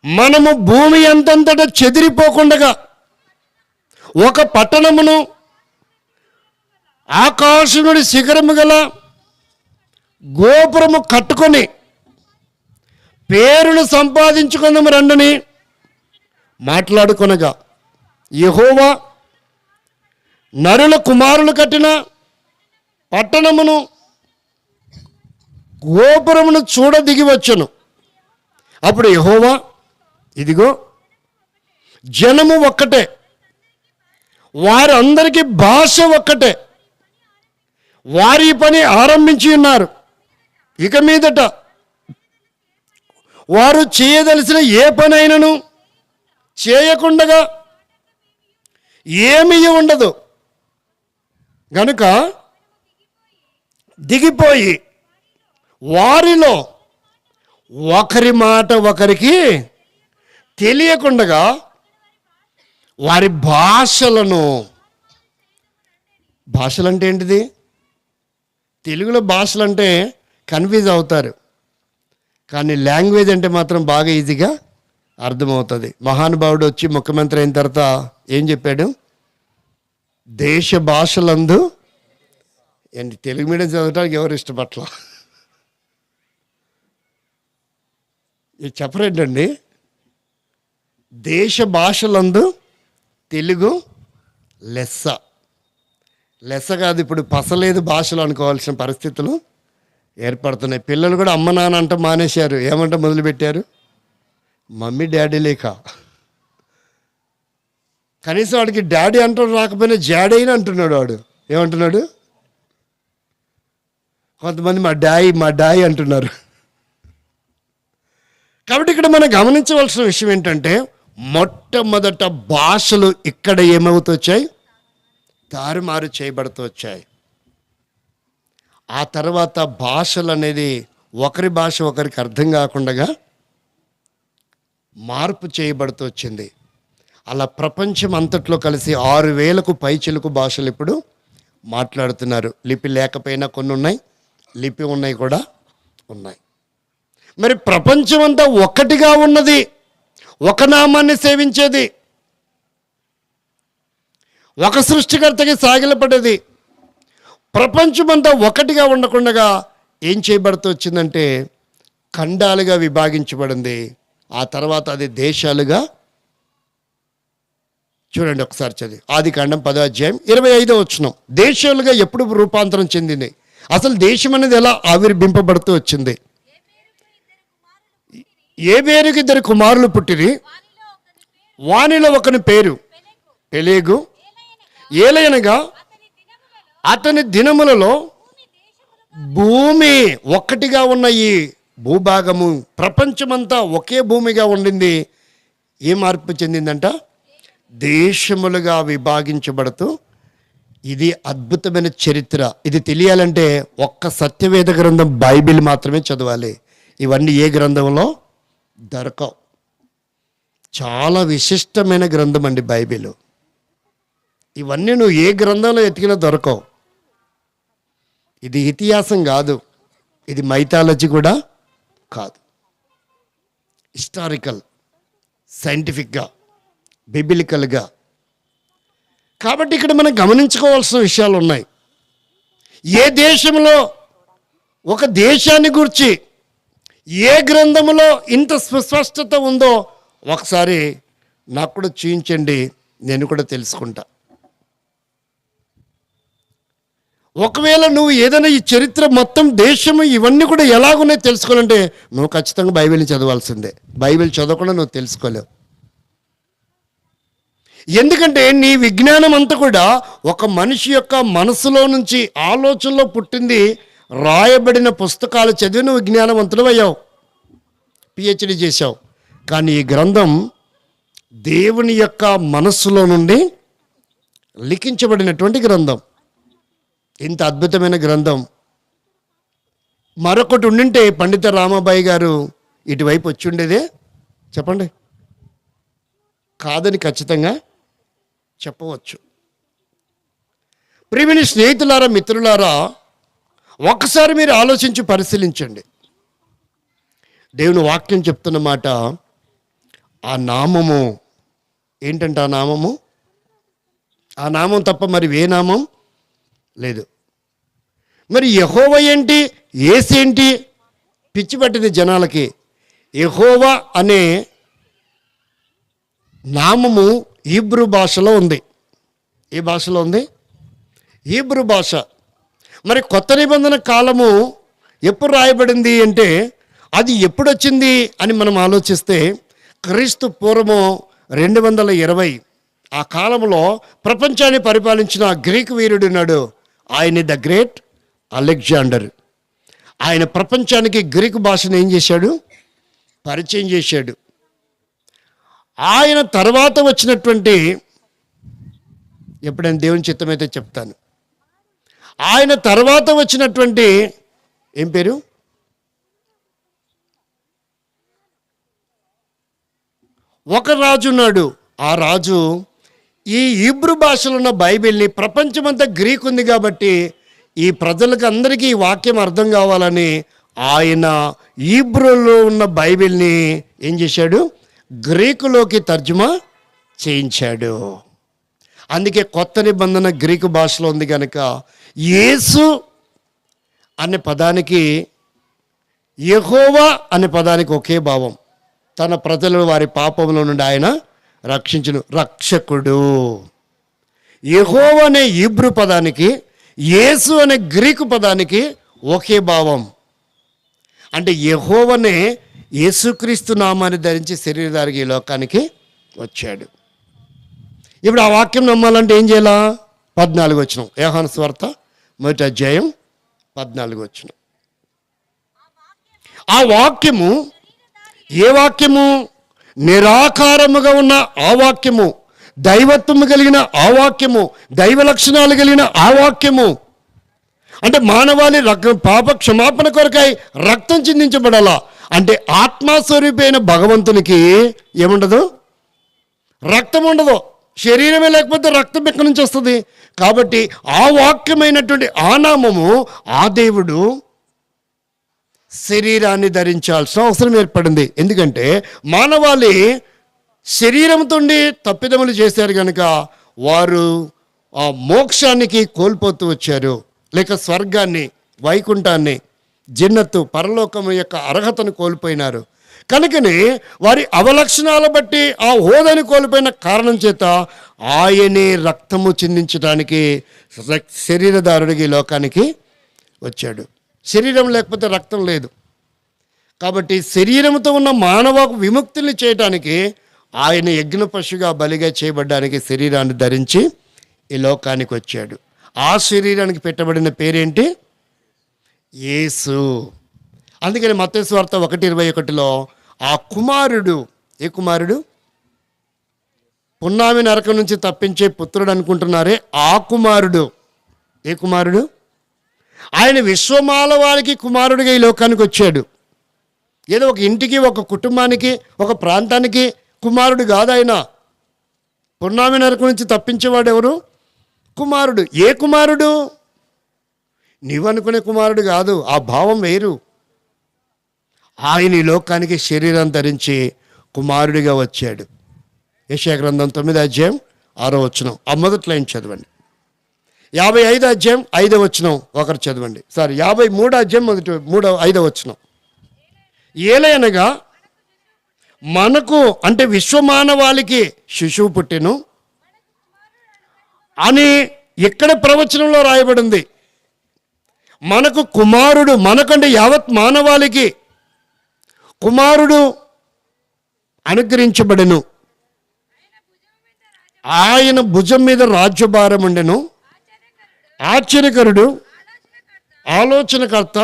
Speaker 2: మనము భూమి అంతంతటా చెదిరిపోకుండగా ఒక పట్టణమును ఆకాశముడి శిఖరము గల గోపురము కట్టుకొని పేరును సంపాదించుకుందాము రండని మాట్లాడుకొనగా, యెహోవా నరుల కుమారులు కట్టిన పట్టణమును గోపురమును చూడ దిగి వచ్చును. అప్పుడు యెహోవా, ఇదిగో జనము ఒక్కటే, వారందరికీ భాష ఒక్కటే, వారి పని ఆరంభించి ఉన్నారు. ఇక మీదట వారు చేయదలిసిన ఏ పనైనను చేయకుండగా ఏమీ ఉండదు. గనుక దిగిపోయి వారిలో ఒకరి మాట ఒకరికి తెలియకుండగా వారి భాషలను, భాషలంటే ఏంటిది? తెలుగులో భాషలంటే కన్ఫ్యూజ్ అవుతారు, కానీ లాంగ్వేజ్ అంటే మాత్రం బాగా ఈజీగా అర్థమవుతుంది. మహానుభావుడు వచ్చి ముఖ్యమంత్రి అయిన తర్వాత ఏం చెప్పాడు? దేశ భాషలందు ఏంటి, తెలుగు మీడియం చదవటానికి ఎవరు ఇష్టపట్ల, ఇది చెప్పరేంటండి? దేశ భాషలందు తెలుగు లెస్స. లెస్స కాదు, ఇప్పుడు పసలేదు భాషలు అనుకోవాల్సిన పరిస్థితులు ఏర్పడుతున్నాయి. పిల్లలు కూడా అమ్మ నాన్న అంట మానేశారు. ఏమంట మొదలుపెట్టారు? మమ్మీ డాడీ లేక. కనీసం వాడికి డాడీ అంటాడు రాకపోయినా జాడైనా అంటున్నాడు. వాడు ఏమంటున్నాడు? కొంతమంది మా డాయి అంటున్నారు. కాబట్టి ఇక్కడ మనం గమనించవలసిన విషయం ఏంటంటే, మొట్టమొదట భాషలు ఇక్కడ ఏమవుతూ వచ్చాయి? తారుమారు చేయబడుతూ వచ్చాయి. ఆ తర్వాత భాషలు అనేది ఒకరి భాష ఒకరికి అర్థం కాకుండా మార్పు చేయబడుతూ వచ్చింది. అలా ప్రపంచం అంతట్లో కలిసి 6,000కు పైచిలుకు భాషలు ఇప్పుడు మాట్లాడుతున్నారు. లిపి లేకపోయినా కొన్ని ఉన్నాయి, లిపి ఉన్నాయి కూడా ఉన్నాయి. మరి ప్రపంచం అంతా ఒక్కటిగా ఉన్నది, ఒక నామాన్ని సేవించేది, ఒక సృష్టికర్తకి సాగిలపడేది. ప్రపంచమంతా ఒకటిగా ఉండకుండా ఏం చేయబడుతూ వచ్చిందంటే ఖండాలుగా విభాగించబడింది. ఆ తర్వాత అది దేశాలుగా. చూడండి ఒకసారి చదివి ఆదికాండం 10వ అధ్యాయం 25వ వచనం. దేశాలుగా ఎప్పుడు రూపాంతరం చెందింది? అసలు దేశం అనేది ఎలా ఆవిర్భింపబడుతూ వచ్చింది? ఏ పేరుకి 2 కుమారులు పుట్టిరి, వానిలో ఒకని పేరు పెలేగు. ఏలయనగా అతని దినములలో భూమి ఒక్కటిగా ఉన్న ఈ భూభాగము, ప్రపంచమంతా ఒకే భూమిగా ఉండింది. ఏ మార్పు చెందిందంట? దేశములుగా విభాగించబడుతూ. ఇది అద్భుతమైన చరిత్ర. ఇది తెలియాలంటే ఒక్క సత్యవేద గ్రంథం బైబిల్ మాత్రమే చదవాలి. ఇవన్నీ ఏ గ్రంథంలో దొరకవు. చాలా విశిష్టమైన గ్రంథం అండి బైబిల్. ఇవన్నీ నువ్వు ఏ గ్రంథంలో ఎతికినా దొరకవు. ఇది ఇతిహాసం కాదు, ఇది మైథాలజీ కూడా కాదు. హిస్టారికల్, సైంటిఫిక్గా, బిబిలికల్గా. కాబట్టి ఇక్కడ మనం గమనించుకోవాల్సిన విషయాలు ఉన్నాయి. ఏ దేశంలో ఒక దేశాన్ని గురించి ఏ గ్రంథంలో ఇంత సుస్పష్టత ఉందో ఒకసారి నాకు కూడా చూపించండి, నేను కూడా తెలుసుకుంటా. ఒకవేళ నువ్వు ఏదైనా ఈ చరిత్ర మొత్తం దేశము ఇవన్నీ కూడా ఎలాగున్నాయో తెలుసుకోవాలంటే నువ్వు ఖచ్చితంగా బైబిల్ని చదవాల్సిందే. బైబిల్ చదవకుండా నువ్వు తెలుసుకోలేవు. ఎందుకంటే నీ విజ్ఞానం అంతా కూడా ఒక మనిషి యొక్క మనసులో నుంచి ఆలోచనలో పుట్టింది. రాయబడిన పుస్తకాలు చదివి నువ్వు విజ్ఞానవంతులు అయ్యావు, పిహెచ్డి చేశావు. కానీ ఈ గ్రంథం దేవుని యొక్క మనస్సులో నుండి లిఖించబడినటువంటి గ్రంథం. ఇంత అద్భుతమైన గ్రంథం మరొకటి ఉండింటే పండిత రామాబాయి గారు ఇటువైపు వచ్చి ఉండేదే? చెప్పండి. కాదని ఖచ్చితంగా చెప్పవచ్చు. ప్రియమైన స్నేహితులారా, మిత్రులారా, ఒక్కసారి మీరు ఆలోచించి పరిశీలించండి. దేవుని వాక్యం చెప్తున్న మాట, ఆ నామము ఏంటంటే ఆ నామం తప్ప మరి ఏ నామం లేదు. మరి యెహోవా ఏంటి, యేసు ఏంటి? పిచ్చి పట్టింది జనాలకి. యెహోవా అనే నామము హీబ్రూ భాషలో ఉంది. ఏ భాషలో ఉంది? హీబ్రూ భాష. మరి కొత్త నిబంధన కాలము ఎప్పుడు రాయబడింది అంటే అది ఎప్పుడు వచ్చింది అని మనం ఆలోచిస్తే క్రీస్తు పూర్వము 220 ఆ కాలంలో ప్రపంచాన్ని పరిపాలించిన గ్రీకు వీరుడు ఉన్నాడు. ఆయన ద గ్రేట్ అలెగ్జాండర్. ఆయన ప్రపంచానికి గ్రీకు భాషను ఏం చేశాడు? పరిచయం చేశాడు. ఆయన తర్వాత వచ్చినటువంటి, ఎప్పుడైనా దేవుని చిత్తమైతే చెప్తాను, ఆయన తర్వాత వచ్చినటువంటి ఏం పేరు? ఒక రాజు ఉన్నాడు. ఆ రాజు ఈ హీబ్రూ భాషలో ఉన్న బైబిల్ని, ప్రపంచమంతా గ్రీక్ ఉంది కాబట్టి ఈ ప్రజలకు అందరికీ ఈ వాక్యం అర్థం కావాలని ఆయన హీబ్రూలో ఉన్న బైబిల్ని ఏం చేశాడు? గ్రీకులోకి తర్జుమా చేయించాడు. అందుకే కొత్త నిబంధన గ్రీకు భాషలో ఉంది కనుక యేసు అనే పదానికి, యెహోవా అనే పదానికి ఒకే భావం. తన ప్రజలను వారి పాపంలో నుండి ఆయన రక్షించును, రక్షకుడు. యెహోవా అనే హీబ్రూ పదానికి, యేసు అనే గ్రీకు పదానికి ఒకే భావం. అంటే యెహోవానే యేసుక్రీస్తు నామాన్ని ధరించి శరీరధారిగా ఈ లోకానికి వచ్చాడు. ఇప్పుడు ఆ వాక్యం నమ్మాలంటే ఏం చేయాలా? 14 వచనం, యోహాను సువార్త 1వ అధ్యాయం 14 వచనం. ఆ వాక్యము ఏ వాక్యము? నిరాకారముగా ఉన్న ఆ వాక్యము, దైవత్వము కలిగిన ఆ వాక్యము, దైవ లక్షణాలు కలిగిన ఆ వాక్యము. అంటే మానవాళి పాప క్షమాపణ కొరకై రక్తం చిందించబడాలా. అంటే ఆత్మస్వరూపైన భగవంతునికి ఏముండదు? రక్తం ఉండదు. శరీరమే లేకపోతే రక్తం ఎక్కడి నుంచి వస్తుంది? కాబట్టి ఆ వాక్యమైనటువంటి ఆ నామము, ఆ దేవుడు శరీరాన్ని ధరించాల్సిన అవసరం ఏర్పడింది. ఎందుకంటే మానవాళి శరీరంతో తప్పిదములు చేశారు కనుక వారు ఆ మోక్షానికి కోల్పోతూ వచ్చారు, లేక స్వర్గాన్ని, వైకుంఠాన్ని, జన్నత్తు, పరలోకము యొక్క అర్హతను కోల్పోయినారు. కనుకనే వారి అవలక్షణాల బట్టి ఆ హోదాని కోల్పోయిన కారణం చేత ఆయనే రక్తము చిందించడానికి శరీరధారుడికి లోకానికి వచ్చాడు. శరీరం లేకపోతే రక్తం లేదు. కాబట్టి శరీరంతో ఉన్న మానవ విముక్తిని చేయడానికి ఆయన యజ్ఞ పశువుగా బలిగా చేయబడ్డానికి శరీరాన్ని ధరించి ఈ లోకానికి వచ్చాడు. ఆ శరీరానికి పెట్టబడిన పేరేంటి? యేసు. అందుకని మత్తయి సువార్త 1:21లో ఆ కుమారుడు, ఏ కుమారుడు? పున్నామి నరకం నుంచి తప్పించే పుత్రుడు అనుకుంటున్నారే, ఆ కుమారుడు. ఏ కుమారుడు? ఆయన విశ్వమాల వారికి కుమారుడిగా ఈ లోకానికి వచ్చాడు. ఏదో ఒక ఇంటికి, ఒక కుటుంబానికి, ఒక ప్రాంతానికి కుమారుడు కాదు ఆయన. పున్నామి నరకం నుంచి తప్పించేవాడు ఎవరు? కుమారుడు. ఏ కుమారుడు? నీవనుకునే కుమారుడు కాదు, ఆ భావం వేరు. ఆయన ఈ లోకానికి శరీరం ధరించి కుమారుడిగా వచ్చాడు. యెషయా గ్రంథం 9:6 ఆ మొదటి లైన్ చదవండి. 55:5 ఒకరు చదవండి. 53:5 ఏలయనగా మనకు అంటే విశ్వమానవాళికి శిశువు పుట్టెను అని ఇక్కడ ప్రవచనంలో రాయబడింది. మనకు కుమారుడు, మనకంటే యావత్ మానవాళికి కుమారుడు అనుగ్రహించబడెను. ఆయన భుజం మీద రాజ్యభారం ఉండెను. ఆశ్చర్యకరుడు, ఆలోచనకర్త,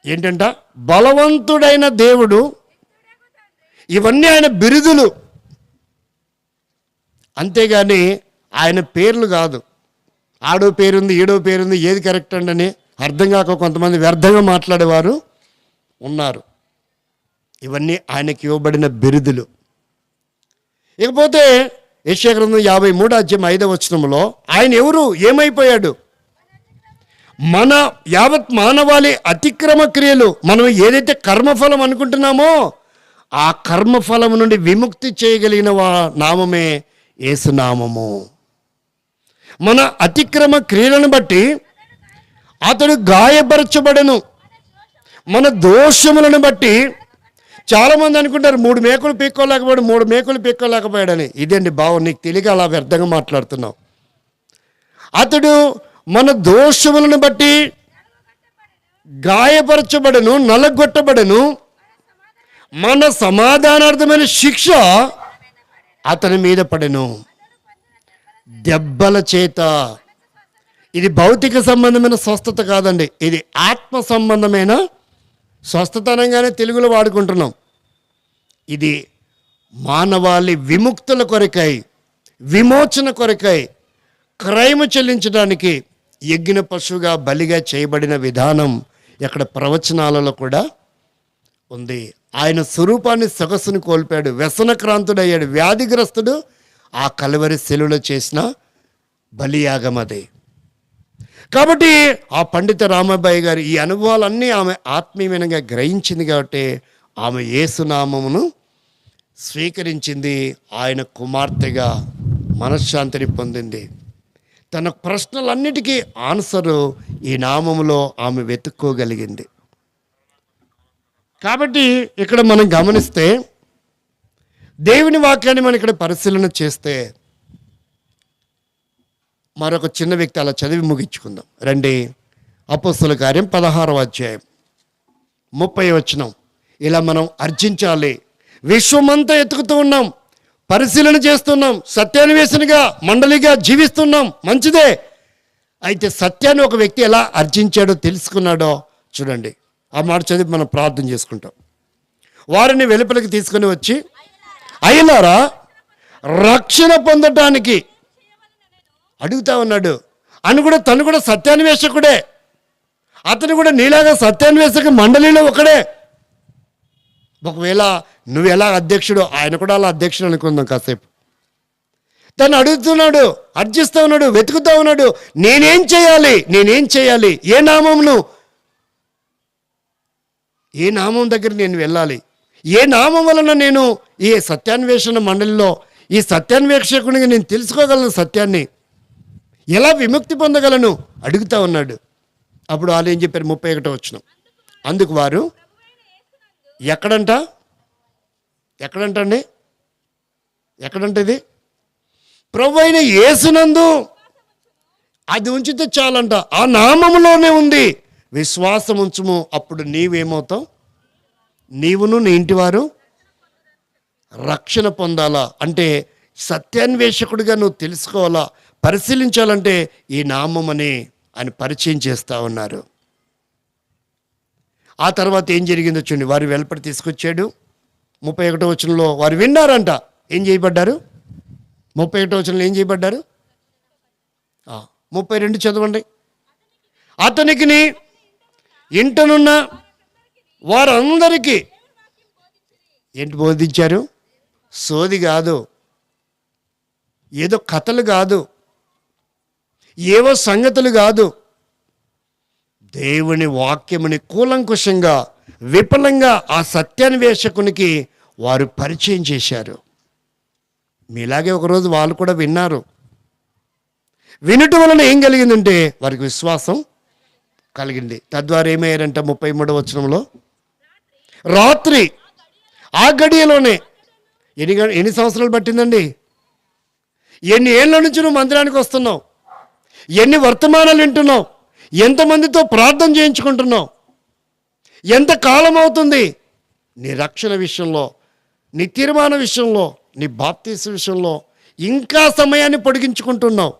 Speaker 2: ఏంటంట బలవంతుడైన దేవుడు. ఇవన్నీ ఆయన బిరుదులు, అంతేగాని ఆయన పేర్లు కాదు. ఆడో పేరుంది, ఈడో పేరుంది, ఏది కరెక్ట్ అండి అర్థం కాక కొంతమంది వ్యర్థంగా మాట్లాడేవారు ఉన్నారు. ఇవన్నీ ఆయనకి ఇవ్వబడిన బిరుదులు. ఇకపోతే యెషయా గ్రంథం 53:5 ఆయన ఎవరు, ఏమైపోయాడు? మన యావత్ మానవాళి అతిక్రమ క్రియలు, మనం ఏదైతే కర్మఫలం అనుకుంటున్నామో ఆ కర్మఫలం నుండి విముక్తి చేయగలిగిన నామమే యేసునామము. మన అతిక్రమ క్రియలను బట్టి అతడు గాయపరచబడెను. మన దోషములను బట్టి చాలామంది అనుకుంటారు 3 మేకులు పీక్కోలేకపోయాడు, 3 మేకులు పీక్కోలేకపోయాడని. ఇదండి భావం, నీకు తెలియక అలా వ్యర్థంగా మాట్లాడుతున్నావు. అతడు మన దోషములను బట్టి గాయపరచబడను, నలగొట్టబడను. మన సమాధానార్థమైన శిక్ష అతని మీద పడెను, దెబ్బల చేత. ఇది భౌతిక సంబంధమైన స్వస్థత కాదండి, ఇది ఆత్మ సంబంధమైన స్వస్థత అనగానే తెలుగులో వాడుకుంటున్నాం. ఇది మానవాళి విముక్తుల కొరకై, విమోచన కొరకై, క్రయము చెల్లించడానికి యజ్ఞ పశువుగా బలిగా చేయబడిన విధానం ఇక్కడ ప్రవచనాలలో కూడా ఉంది. ఆయన స్వరూపాన్ని సొగసును కోల్పాడు, వ్యసనక్రాంతుడయ్యాడు, వ్యాధిగ్రస్తుడు. ఆ కలువరి శిలువలో చేసిన బలియాగం అదే. కాబట్టి ఆ పండిత రామబాయి గారు ఈ అనుభవాలన్నీ ఆమె ఆత్మీయంగా గ్రహించింది. కాబట్టి ఆమె యేసునామమును స్వీకరించింది. ఆయన కుమార్తెగా మనశ్శాంతిని పొందింది. తన ప్రశ్నలన్నిటికీ ఆన్సరు ఈ నామములో ఆమె వెతుక్కోగలిగింది. కాబట్టి ఇక్కడ మనం గమనిస్తే దేవుని వాక్యాన్ని మనం ఇక్కడ పరిశీలన చేస్తే మరొక చిన్న వ్యక్తి అలా చదివి ముగించుకుందాం రండి. అపోస్తలుల కార్యం 16:30 ఇలా మనం అర్జించాలి. విశ్వమంతా ఎత్తుకుతూ ఉన్నాం, పరిశీలన చేస్తున్నాం, సత్యాన్వేషణగా మండలిగా జీవిస్తున్నాం, మంచిదే. అయితే సత్యాన్ని ఒక వ్యక్తి ఎలా అర్జించాడో తెలుసుకున్నాడో చూడండి. ఆ మాట చదివి మనం ప్రార్థన చేసుకుంటాం. వారిని వెలుపలికి తీసుకొని వచ్చి, అయ్యలారా రక్షణ పొందటానికి అడుగుతా ఉన్నాడు అని కూడా. తను కూడా సత్యాన్వేషకుడే, అతను కూడా నీలాగా సత్యాన్వేషక మండలిలో ఒకడే. ఒకవేళ నువ్వు ఎలా అధ్యక్షుడు, ఆయన కూడా అలా అధ్యక్షుడు అనుకుందాం కాసేపు. తను అడుగుతున్నాడు, అర్జిస్తూ ఉన్నాడు, వెతుకుతూ ఉన్నాడు. నేనేం చేయాలి, ఏ నామం దగ్గర నేను వెళ్ళాలి, ఏ నామం వలన నేను ఈ సత్యాన్వేషణ మండలిలో ఈ సత్యాన్వేషకునిగా నేను తెలుసుకోగలను, సత్యాన్ని ఎలా విముక్తి పొందగలను అడుగుతా ఉన్నాడు. అప్పుడు వాళ్ళు ఏం చెప్పారు? 31 అందుకు వారు ఎక్కడంటండి ఇది ప్రభువైన యేసునందు అది ఉంచితే చాలంట. ఆ నామములోనే ఉంది. విశ్వాసం ఉంచుము, అప్పుడు నీవేమవుతావు? నీవును నీ ఇంటివారు రక్షణ పొందాలా. అంటే సత్యాన్వేషకుడిగా నువ్వు తెలుసుకోవాలా, పరిశీలించాలంటే ఈ నామమని ఆయన పరిచయం చేస్తూ ఉన్నారు. ఆ తర్వాత ఏం జరిగిందో చూడండి. వారు వెలుపటి తీసుకొచ్చాడు. 31 వారు విన్నారంట. ఏం చేయబడ్డారు? 31 ఏం చేయబడ్డారు? 32 చదవండి. అతనికి ఇంటనున్న వారందరికీ ఏంటి బోధించారు? సోది కాదు, ఏదో కథలు కాదు, ఏవో సంగతులు కాదు, దేవుని వాక్యముని కూలంకుషంగా విపులంగా ఆ సత్యాన్వేషకునికి వారు పరిచయం చేశారు. మీలాగే ఒకరోజు వాళ్ళు కూడా విన్నారు. వినటం వలన ఏం కలిగిందంటే వారికి విశ్వాసం కలిగింది. తద్వారా ఏమయ్యారంట 33వ వచనంలో, రాత్రి ఆ గడియలోనే ఎన్ని సంవత్సరాలు పట్టిందండి? ఎన్ని ఏళ్ళ నుంచి నువ్వు మందిరానికి వస్తున్నావు? ఎన్ని వర్తమానాలు వింటున్నావు? ఎంతమందితో ప్రార్థన చేయించుకుంటున్నావు? ఎంత కాలం అవుతుంది నీ రక్షణ విషయంలో, నీ తీర్మాన విషయంలో, నీ బాప్తీసు విషయంలో ఇంకా సమయాన్ని పొడిగించుకుంటున్నావు?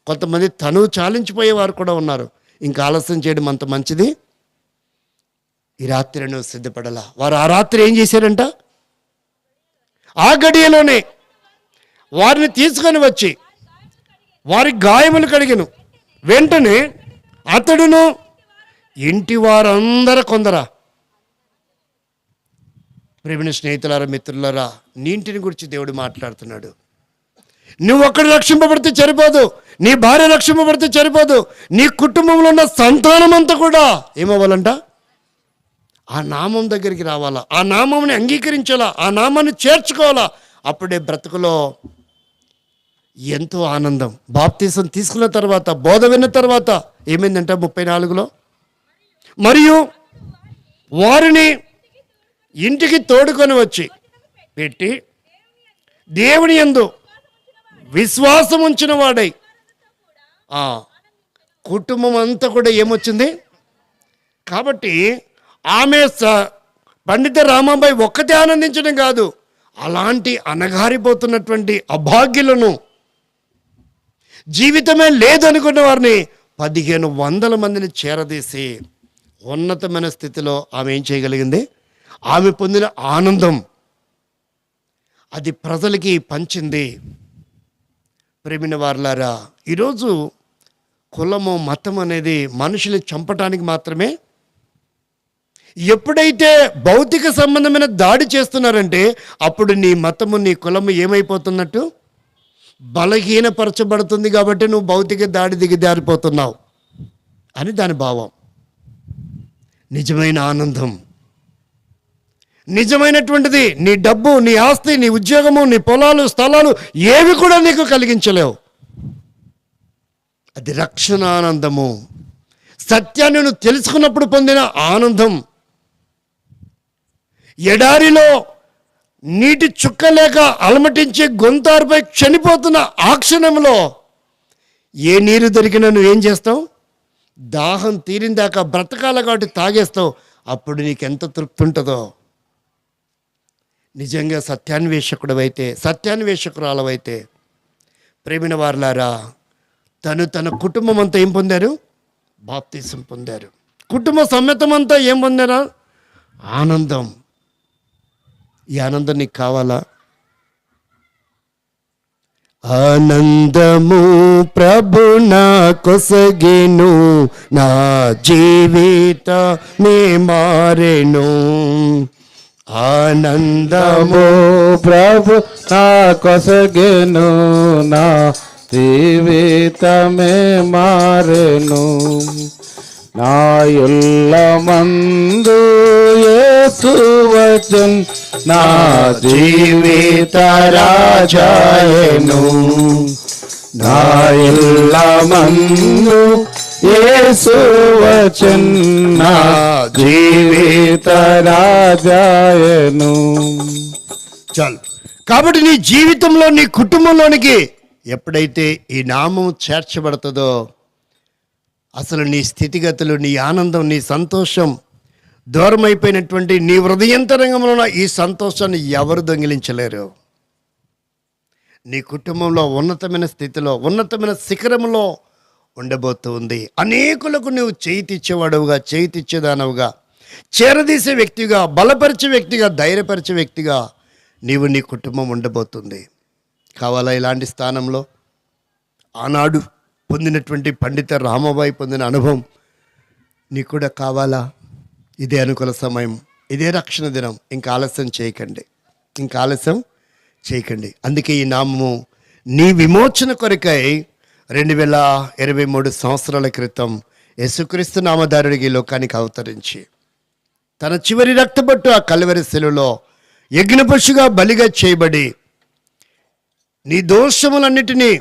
Speaker 2: కొంతమంది తనువు చాలించిపోయేవారు కూడా ఉన్నారు. ఇంకా ఆలస్యం చేయడం అంత మంచిది. ఈ రాత్రి నువ్వు సిద్ధపడాలా. వారు ఆ రాత్రి ఏం చేశారంట? ఆ గడియలోనే వారిని తీసుకొని వచ్చి వారి గాయములు కడిగెను. వెంటనే అతడును ఇంటి వారందరూ కొందరా. ప్రేమిన స్నేహితులారా, మిత్రులారా, నీ ఇంటిని గురించి దేవుడు మాట్లాడుతున్నాడు. నువ్వు ఒక్కడు రక్షింపబడితే సరిపోదు, నీ భార్య రక్షింపబడితే సరిపోదు, నీ కుటుంబంలో ఉన్న సంతానం అంతా కూడా ఏమవ్వాలంట? ఆ నామం దగ్గరికి రావాలా, ఆ నామంని అంగీకరించాలా, ఆ నామాన్ని చేర్చుకోవాలా. అప్పుడే బ్రతుకులో ఎంతో ఆనందం. బాప్తీసం తీసుకున్న తర్వాత, బోధ విన్న తర్వాత ఏమైందంటే 34లో, మరియు వారిని ఇంటికి తోడుకొని వచ్చి పెట్టి దేవుని యందు విశ్వాసం ఉంచిన వాడై, కుటుంబం అంతా కూడా ఏమొచ్చింది కాబట్టి ఆమె పండిత రామాబాయి ఒక్కతే ఆనందించడం కాదు, అలాంటి అనగారిపోతున్నటువంటి అభాగ్యులను, జీవితమే లేదనుకున్న వారిని 1500 మందిని చేరదీసి ఉన్నతమైన స్థితిలో ఆమె ఏం చేయగలిగింది? ఆమె పొందిన ఆనందం అది ప్రజలకి పంచింది. ప్రేమిన వారలారా, ఈరోజు కులము మతం అనేది మనుషుల్ని చంపటానికి మాత్రమే. ఎప్పుడైతే భౌతిక సంబంధమైన దాడి చేస్తున్నారంటే అప్పుడు నీ మతము, నీ కులము ఏమైపోతున్నట్టు? బలహీనపరచబడుతుంది. కాబట్టి నువ్వు భౌతిక దాడి దిగజారిపోతున్నావు అని దాని భావం. నిజమైన ఆనందం, నిజమైనటువంటిది నీ డబ్బు, నీ ఆస్తి, నీ ఉద్యోగము, నీ పొలాలు, స్థలాలు ఏవి కూడా నీకు కలిగించలేవు. అది రక్షణ ఆనందము, సత్యాన్ని నువ్వు తెలుసుకున్నప్పుడు పొందిన ఆనందం. ఎడారిలో నీటి చుక్క లేక అలమటించే గొంతారుపై చనిపోతున్న ఆ క్షణంలో ఏ నీరు దొరికినా నువ్వేం చేస్తావు? దాహం తీరిందాక బ్రతకాల కాబట్టి తాగేస్తావు. అప్పుడు నీకెంత తృప్తి ఉంటుందో. నిజంగా సత్యాన్వేషకుడవైతే, సత్యాన్వేషకురాలవైతే, ప్రేమిన వారలారా, తన కుటుంబం అంతా ఏం పొందారు? బాప్తీసం పొందారు. కుటుంబ సమేతం అంతా ఏం పొందారా? ఆనందం. ఈ ఆనందం నీకు కావాలా? ఆనందము ప్రభు నా కొసగెను, నా జీవిత మే మారెను. ఆనందము
Speaker 1: ప్రభు నా కొసగెను, నా జీవితమే మారెను. నా యుల్లమందు యేసు వచ్చెను, నా జీవిత రాజాయను. నా యుల్లమందు యేసు వచ్చెను, నా జీవిత రాజాయను.
Speaker 2: చాలు. కాబట్టి నీ జీవితంలో, నీ కుటుంబంలోనికి ఎప్పుడైతే ఈ నామం చేర్చబడుతుందో అసలు నీ స్థితిగతులు, నీ ఆనందం, నీ సంతోషం, దూరం అయిపోయినటువంటి నీ హృదయంతరంగంలో ఉన్న ఈ సంతోషాన్ని ఎవరు దొంగిలించలేరు. నీ కుటుంబంలో ఉన్నతమైన స్థితిలో, ఉన్నతమైన శిఖరంలో ఉండబోతూ ఉంది. అనేకులకు నువ్వు చేయితిచ్చేవాడవుగా, చేయితిచ్చేదానవుగా, చేరదీసే వ్యక్తిగా, బలపరిచే వ్యక్తిగా, ధైర్యపరిచే వ్యక్తిగా నీవు, నీ కుటుంబం ఉండబోతుంది. కావాలా ఇలాంటి స్థానంలో? ఆనాడు పొందినటువంటి పండిత రామాబాయి పొందిన అనుభవం నీకు కూడా కావాలా? ఇదే అనుకూల సమయం, ఇదే రక్షణ దినం. ఇంకా ఆలస్యం చేయకండి, ఇంకా ఆలస్యం చేయకండి. అందుకే ఈ నామము నీ విమోచన కొరకై 2023 సంవత్సరాల క్రితం యేసుక్రీస్తు నామధారుడికి ఈ లోకానికి అవతరించి తన చివరి రక్తబొట్టు ఆ కల్వరి శిలువలో యజ్ఞపశుగా బలిగా చేయబడి నీ దోషములన్నిటినీ,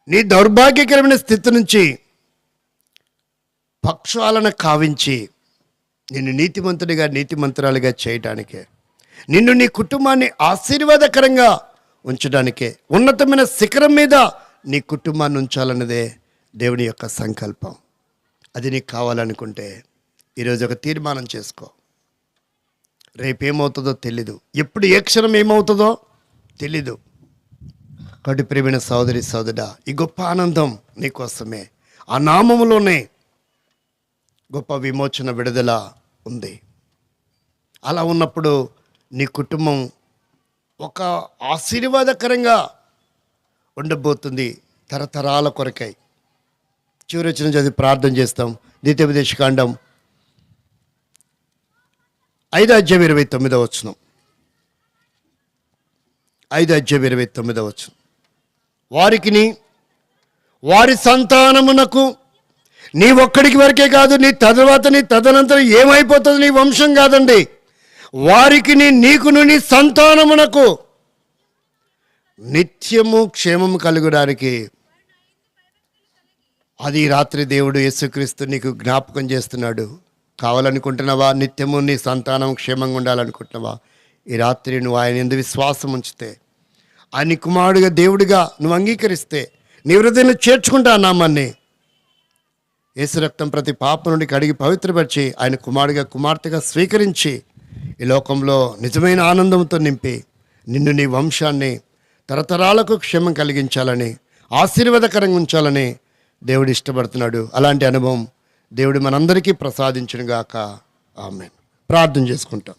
Speaker 2: నీ దౌర్భాగ్యకరమైన స్థితి నుంచి పక్షాలను కావించి నిన్ను నీతిమంతుడిగా నీతిమంతురాలిగా చేయడానికే, నిన్ను నీ కుటుంబాన్ని ఆశీర్వాదకరంగా ఉంచడానికే, ఉన్నతమైన శిఖరం మీద నీ కుటుంబాన్ని ఉంచాలన్నదే దేవుని యొక్క సంకల్పం. అది నీకు కావాలనుకుంటే ఈరోజు ఒక తీర్మానం చేసుకో. రేపేమవుతుందో తెలీదు, ఎప్పుడు ఏ క్షణం ఏమవుతుందో తెలీదు. కాబట్టి ప్రియమైన సోదరి సోదరుడా, ఈ గొప్ప ఆనందం నీకోసమే. ఆ నామములోనే గొప్ప విమోచన విడుదల ఉంది. అలా ఉన్నప్పుడు నీ కుటుంబం ఒక ఆశీర్వాదకరంగా ఉండబోతుంది తరతరాల కొరకై. చివరి వచ్చిన చదివి ప్రార్థన చేస్తాం. ద్వితీయోపదేశకాండం 5:29 5:29 వారికిని వారి సంతానమునకు, నీ ఒక్కడికి వరకే కాదు, నీ తర్వాత నీ తదనంతరం ఏమైపోతుంది నీ వంశం కాదండి, వారికి నీకును నీ సంతానమునకు నిత్యము క్షేమము కలుగడానికి అది రాత్రి దేవుడు యేసుక్రీస్తు నీకు జ్ఞాపకం చేస్తున్నాడు. కావాలనుకుంటున్నావా? నిత్యము నీ సంతానం క్షేమంగా ఉండాలనుకుంటున్నావా? ఈ రాత్రి నువ్వు ఆయన యందు విశ్వాసం ఉంచితే, ఆయన కుమారుడిగా దేవుడిగా నువ్వు అంగీకరిస్తే, నీ హృదయంలో చేర్చుకుంటా ఆ నామాన్ని, యేసు రక్తం ప్రతి పాప నుండి కడిగి పవిత్రపరిచి ఆయన కుమారుడిగా కుమార్తెగా స్వీకరించి ఈ లోకంలో నిజమైన ఆనందంతో నింపి నిన్ను నీ వంశాన్ని తరతరాలకు క్షేమం కలిగించాలని, ఆశీర్వాదకరంగా ఉంచాలని దేవుడు ఇష్టపడుతున్నాడు. అలాంటి అనుభవం దేవుడు మనందరికీ ప్రసాదించునుగాక. ఆమేన్. ప్రార్థన చేసుకుంటాం.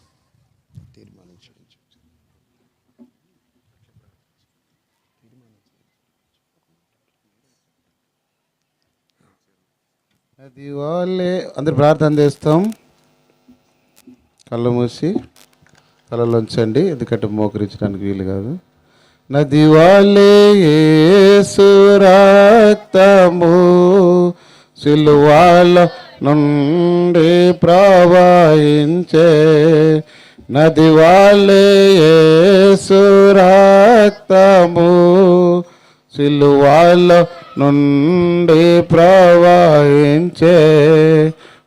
Speaker 1: అది వాళ్ళే అందరు ప్రార్థన చేస్తాం. కళ్ళు మూసి తలలోంచండి, ఎందుకంటే మోకరించడానికి వీలు కాదు. నది వాళ్ళే యేసు రక్తము సిలువల నుండి ప్రవహించే, నది వాళ్ళే యేసు రక్తము సిలువల నుండి ప్రవహించే,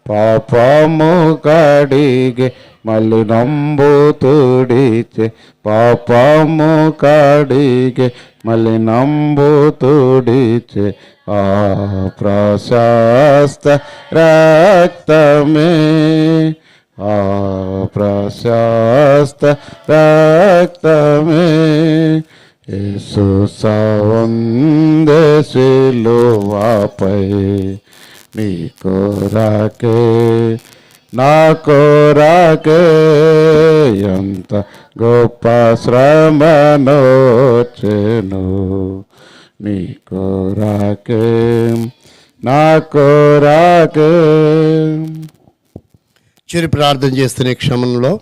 Speaker 1: పాపము కడిగే మళ్ళీ నంబు తుడిచే, పాపము కడిగే మళ్ళీ నంబు తుడిచే, ఆ ప్రశస్త రక్తమే, ఆ ప్రశస్త రక్తమే, యేసు సౌందర్య సిలువపై నీ కొరకే నా కొరకే ఎంత గొప్ప శ్రమనొచ్చెను, నీ కొరకే నా కొరకే.
Speaker 2: చిరు ప్రార్థన చేస్తున్న క్షమంలో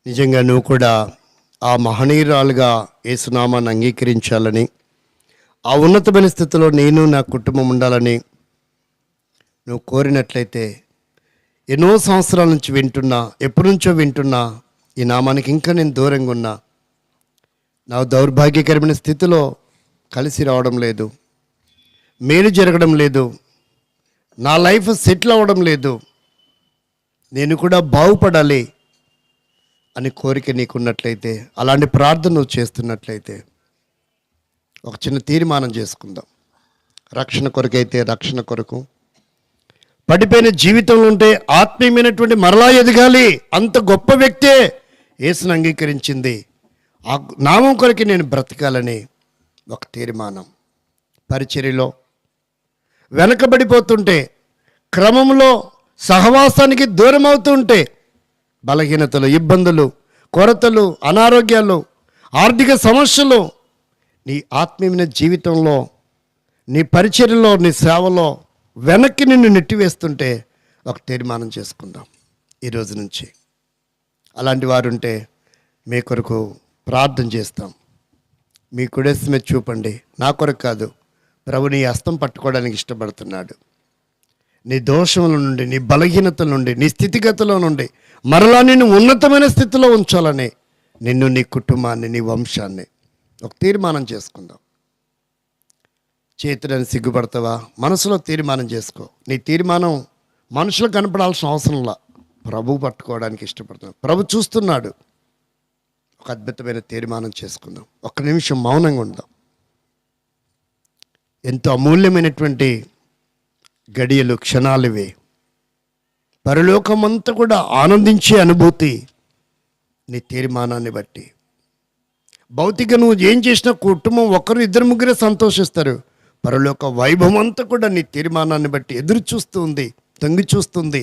Speaker 2: నిజంగా నువ్వు కూడా ఆ మహనీయురాలుగా యేసునామాన్ని అంగీకరించాలని, ఆ ఉన్నతమైన స్థితిలో నేను నా కుటుంబం ఉండాలని నువ్వు కోరినట్లయితే, ఎన్నో సంవత్సరాల నుంచి వింటున్నా, ఎప్పటి నుంచో వింటున్నా, ఈ నామానికి ఇంకా నేను దూరంగా ఉన్నా, నా దౌర్భాగ్యకరమైన స్థితిలో కలిసి రావడం లేదు, మేలు జరగడం లేదు, నా లైఫ్ సెటిల్ అవ్వడం లేదు, నేను కూడా బాగుపడాలి అని కోరిక నీకున్నట్లయితే, అలాంటి ప్రార్థన నువ్వు చేస్తున్నట్లయితే ఒక చిన్న తీర్మానం చేసుకుందాం. రక్షణ కొరకైతే రక్షణ కొరకు, పడిపోయిన జీవితంలో ఉంటే ఆత్మీయమైనటువంటి మరలా ఎదగాలి, అంత గొప్ప వ్యక్తే యేసును అంగీకరించింది, ఆ నామం కొరకు నేను బ్రతకాలని ఒక తీర్మానం. పరిచర్యలో వెనకబడిపోతుంటే, క్రమంలో సహవాసానికి దూరం అవుతుంటే, బలహీనతలు, ఇబ్బందులు, కొరతలు, అనారోగ్యాలు, ఆర్థిక సమస్యలు నీ ఆత్మీయమైన జీవితంలో, నీ పరిచర్యలో, నీ సేవలో వెనక్కి నిన్ను నెట్టివేస్తుంటే ఒక తీర్మానం చేసుకుందాం ఈరోజు నుంచి. అలాంటి వారు ఉంటే మీ కొరకు ప్రార్థన చేస్తాం. మీ కుడేసి మీద చూపండి. నా కొరకు కాదు, ప్రభు నీ హస్తం పట్టుకోవడానికి ఇష్టపడుతున్నాడు. నీ దోషముల నుండి, నీ బలహీనతల నుండి, నీ స్థితిగతుల నుండి మరలా నిన్ను ఉన్నతమైన స్థితిలో ఉంచాలని, నిన్ను, నీ కుటుంబాన్ని, నీ వంశాన్ని. ఒక తీర్మానం చేసుకుందాం. చేతులని సిగ్గుపడతావా? మనసులో తీర్మానం చేసుకో. నీ తీర్మానం మనుషులకు కనపడాల్సిన అవసరంలా, ప్రభు పట్టుకోవడానికి ఇష్టపడుతున్నాడు. ప్రభు చూస్తున్నాడు. ఒక అద్భుతమైన తీర్మానం చేసుకుందాం. ఒక్క నిమిషం మౌనంగా ఉందాం. ఎంతో అమూల్యమైనటువంటి గడియలు, క్షణాలు ఇవే. పరలోకమంతా కూడా ఆనందించే అనుభూతి నీ తీర్మానాన్ని బట్టి. భౌతిక నువ్వు ఏం చేసినా కుటుంబం ఒకరు ఇద్దరు ముగ్గురే సంతోషిస్తారు. పరలోక వైభవం అంతా కూడా నీ తీర్మానాన్ని బట్టి ఎదురు చూస్తుంది, తొంగి చూస్తుంది,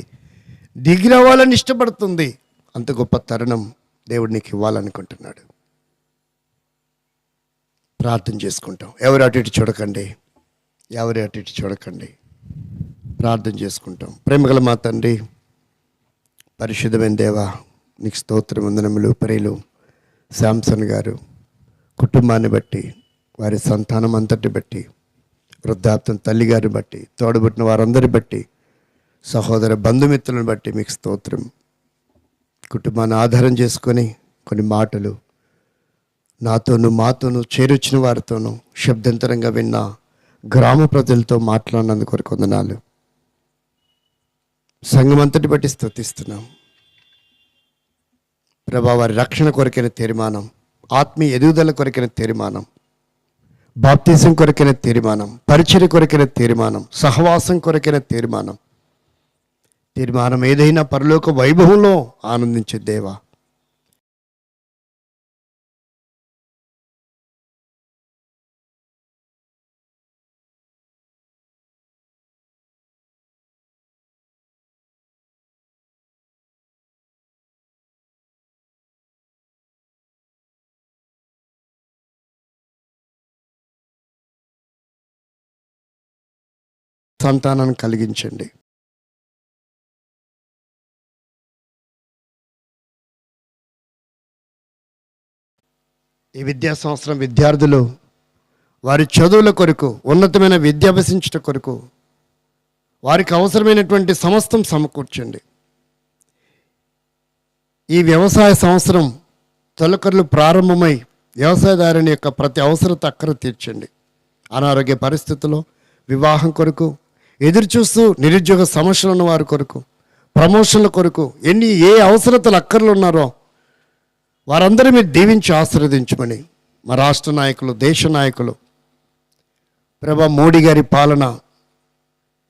Speaker 2: దిగి రావాలని ఇష్టపడుతుంది. అంత గొప్ప తరుణం దేవుడు నీకు ఇవ్వాలనుకుంటున్నాడు. ప్రార్థన చేసుకుంటాం. ఎవరు అటు ఇటు చూడకండి, ఎవరు అటు ఇటు చూడకండి. ప్రార్థన చేసుకుంటాం. ప్రేమగల మా తండ్రి, పరిశుద్ధమైన దేవా, నీకు స్తోత్రం, వందనములు. ప్రియులు శాంసన్ గారు కుటుంబాన్ని బట్టి, వారి సంతానం అంతటి బట్టి, వృద్ధాప్తం తల్లిగారిని బట్టి, తోడబుట్టిన వారందరిని బట్టి, సహోదర బంధుమిత్రులను బట్టి మీకు స్తోత్రం. కుటుంబాన్ని ఆధారం చేసుకొని కొన్ని మాటలు నాతోనూ మాతోనూ చేరొచ్చిన వారితోనూ శబ్దంతరంగా విన్న గ్రామ ప్రజలతో మాట్లాడినందుకు కొరకు వందనాలు. సంఘం అంతటి బట్టి స్తుతిస్తున్నాం ప్రభా. వారి రక్షణ కొరకైన తీర్మానం, ఆత్మీయ ఎదుగుదల కొరకైన తీర్మానం, బాప్తిజం కొరకైన తీర్మానం, పరిచర్య కొరకైన తీర్మానం, సహవాసం కొరకైన తీర్మానం ఏదైనా పరలోక వైభవంలో ఆనందించే దేవా, సంతానాన్ని కలిగించండి. ఈ విద్యా సంవత్సరం విద్యార్థులు వారి చదువుల కొరకు, ఉన్నతమైన విద్య అభ్యసించుట కొరకు వారికి అవసరమైనటువంటి సమస్తం సమకూర్చండి. ఈ వ్యవసాయ సంవత్సరం తొలకర్లు ప్రారంభమై వ్యవసాయదారుని యొక్క ప్రతి అవసరత అక్కర తీర్చండి. అనారోగ్య పరిస్థితుల్లో, వివాహం కొరకు ఎదురు చూస్తూ నిరుద్యోగ సమస్యలు ఉన్న వారి కొరకు, ప్రమోషన్ల కొరకు, ఏ అవసరతలు అక్కర్లు ఉన్నారో వారందరూ మీరు దీవించి ఆశీర్వదించమని మా రాష్ట్ర నాయకులు, దేశ నాయకులు, ప్రభా మోడీ గారి పాలన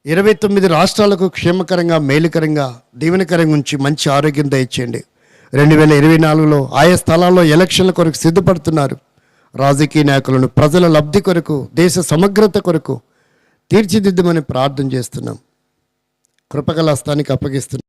Speaker 2: 29 రాష్ట్రాలకు క్షేమకరంగా, మేలుకరంగా, దీవెనకరంగా ఉంచి మంచి ఆరోగ్యం దయచేయండి. 2024లో ఆయా స్థలాల్లో ఎలక్షన్ల కొరకు సిద్ధపడుతున్నారు. రాజకీయ నాయకులను ప్రజల లబ్ధి కొరకు, దేశ సమగ్రత కొరకు తీర్చిదిద్దమని ప్రార్థన చేస్తున్నాం. కృపగల హస్తానికి అప్పగిస్తున్నాం.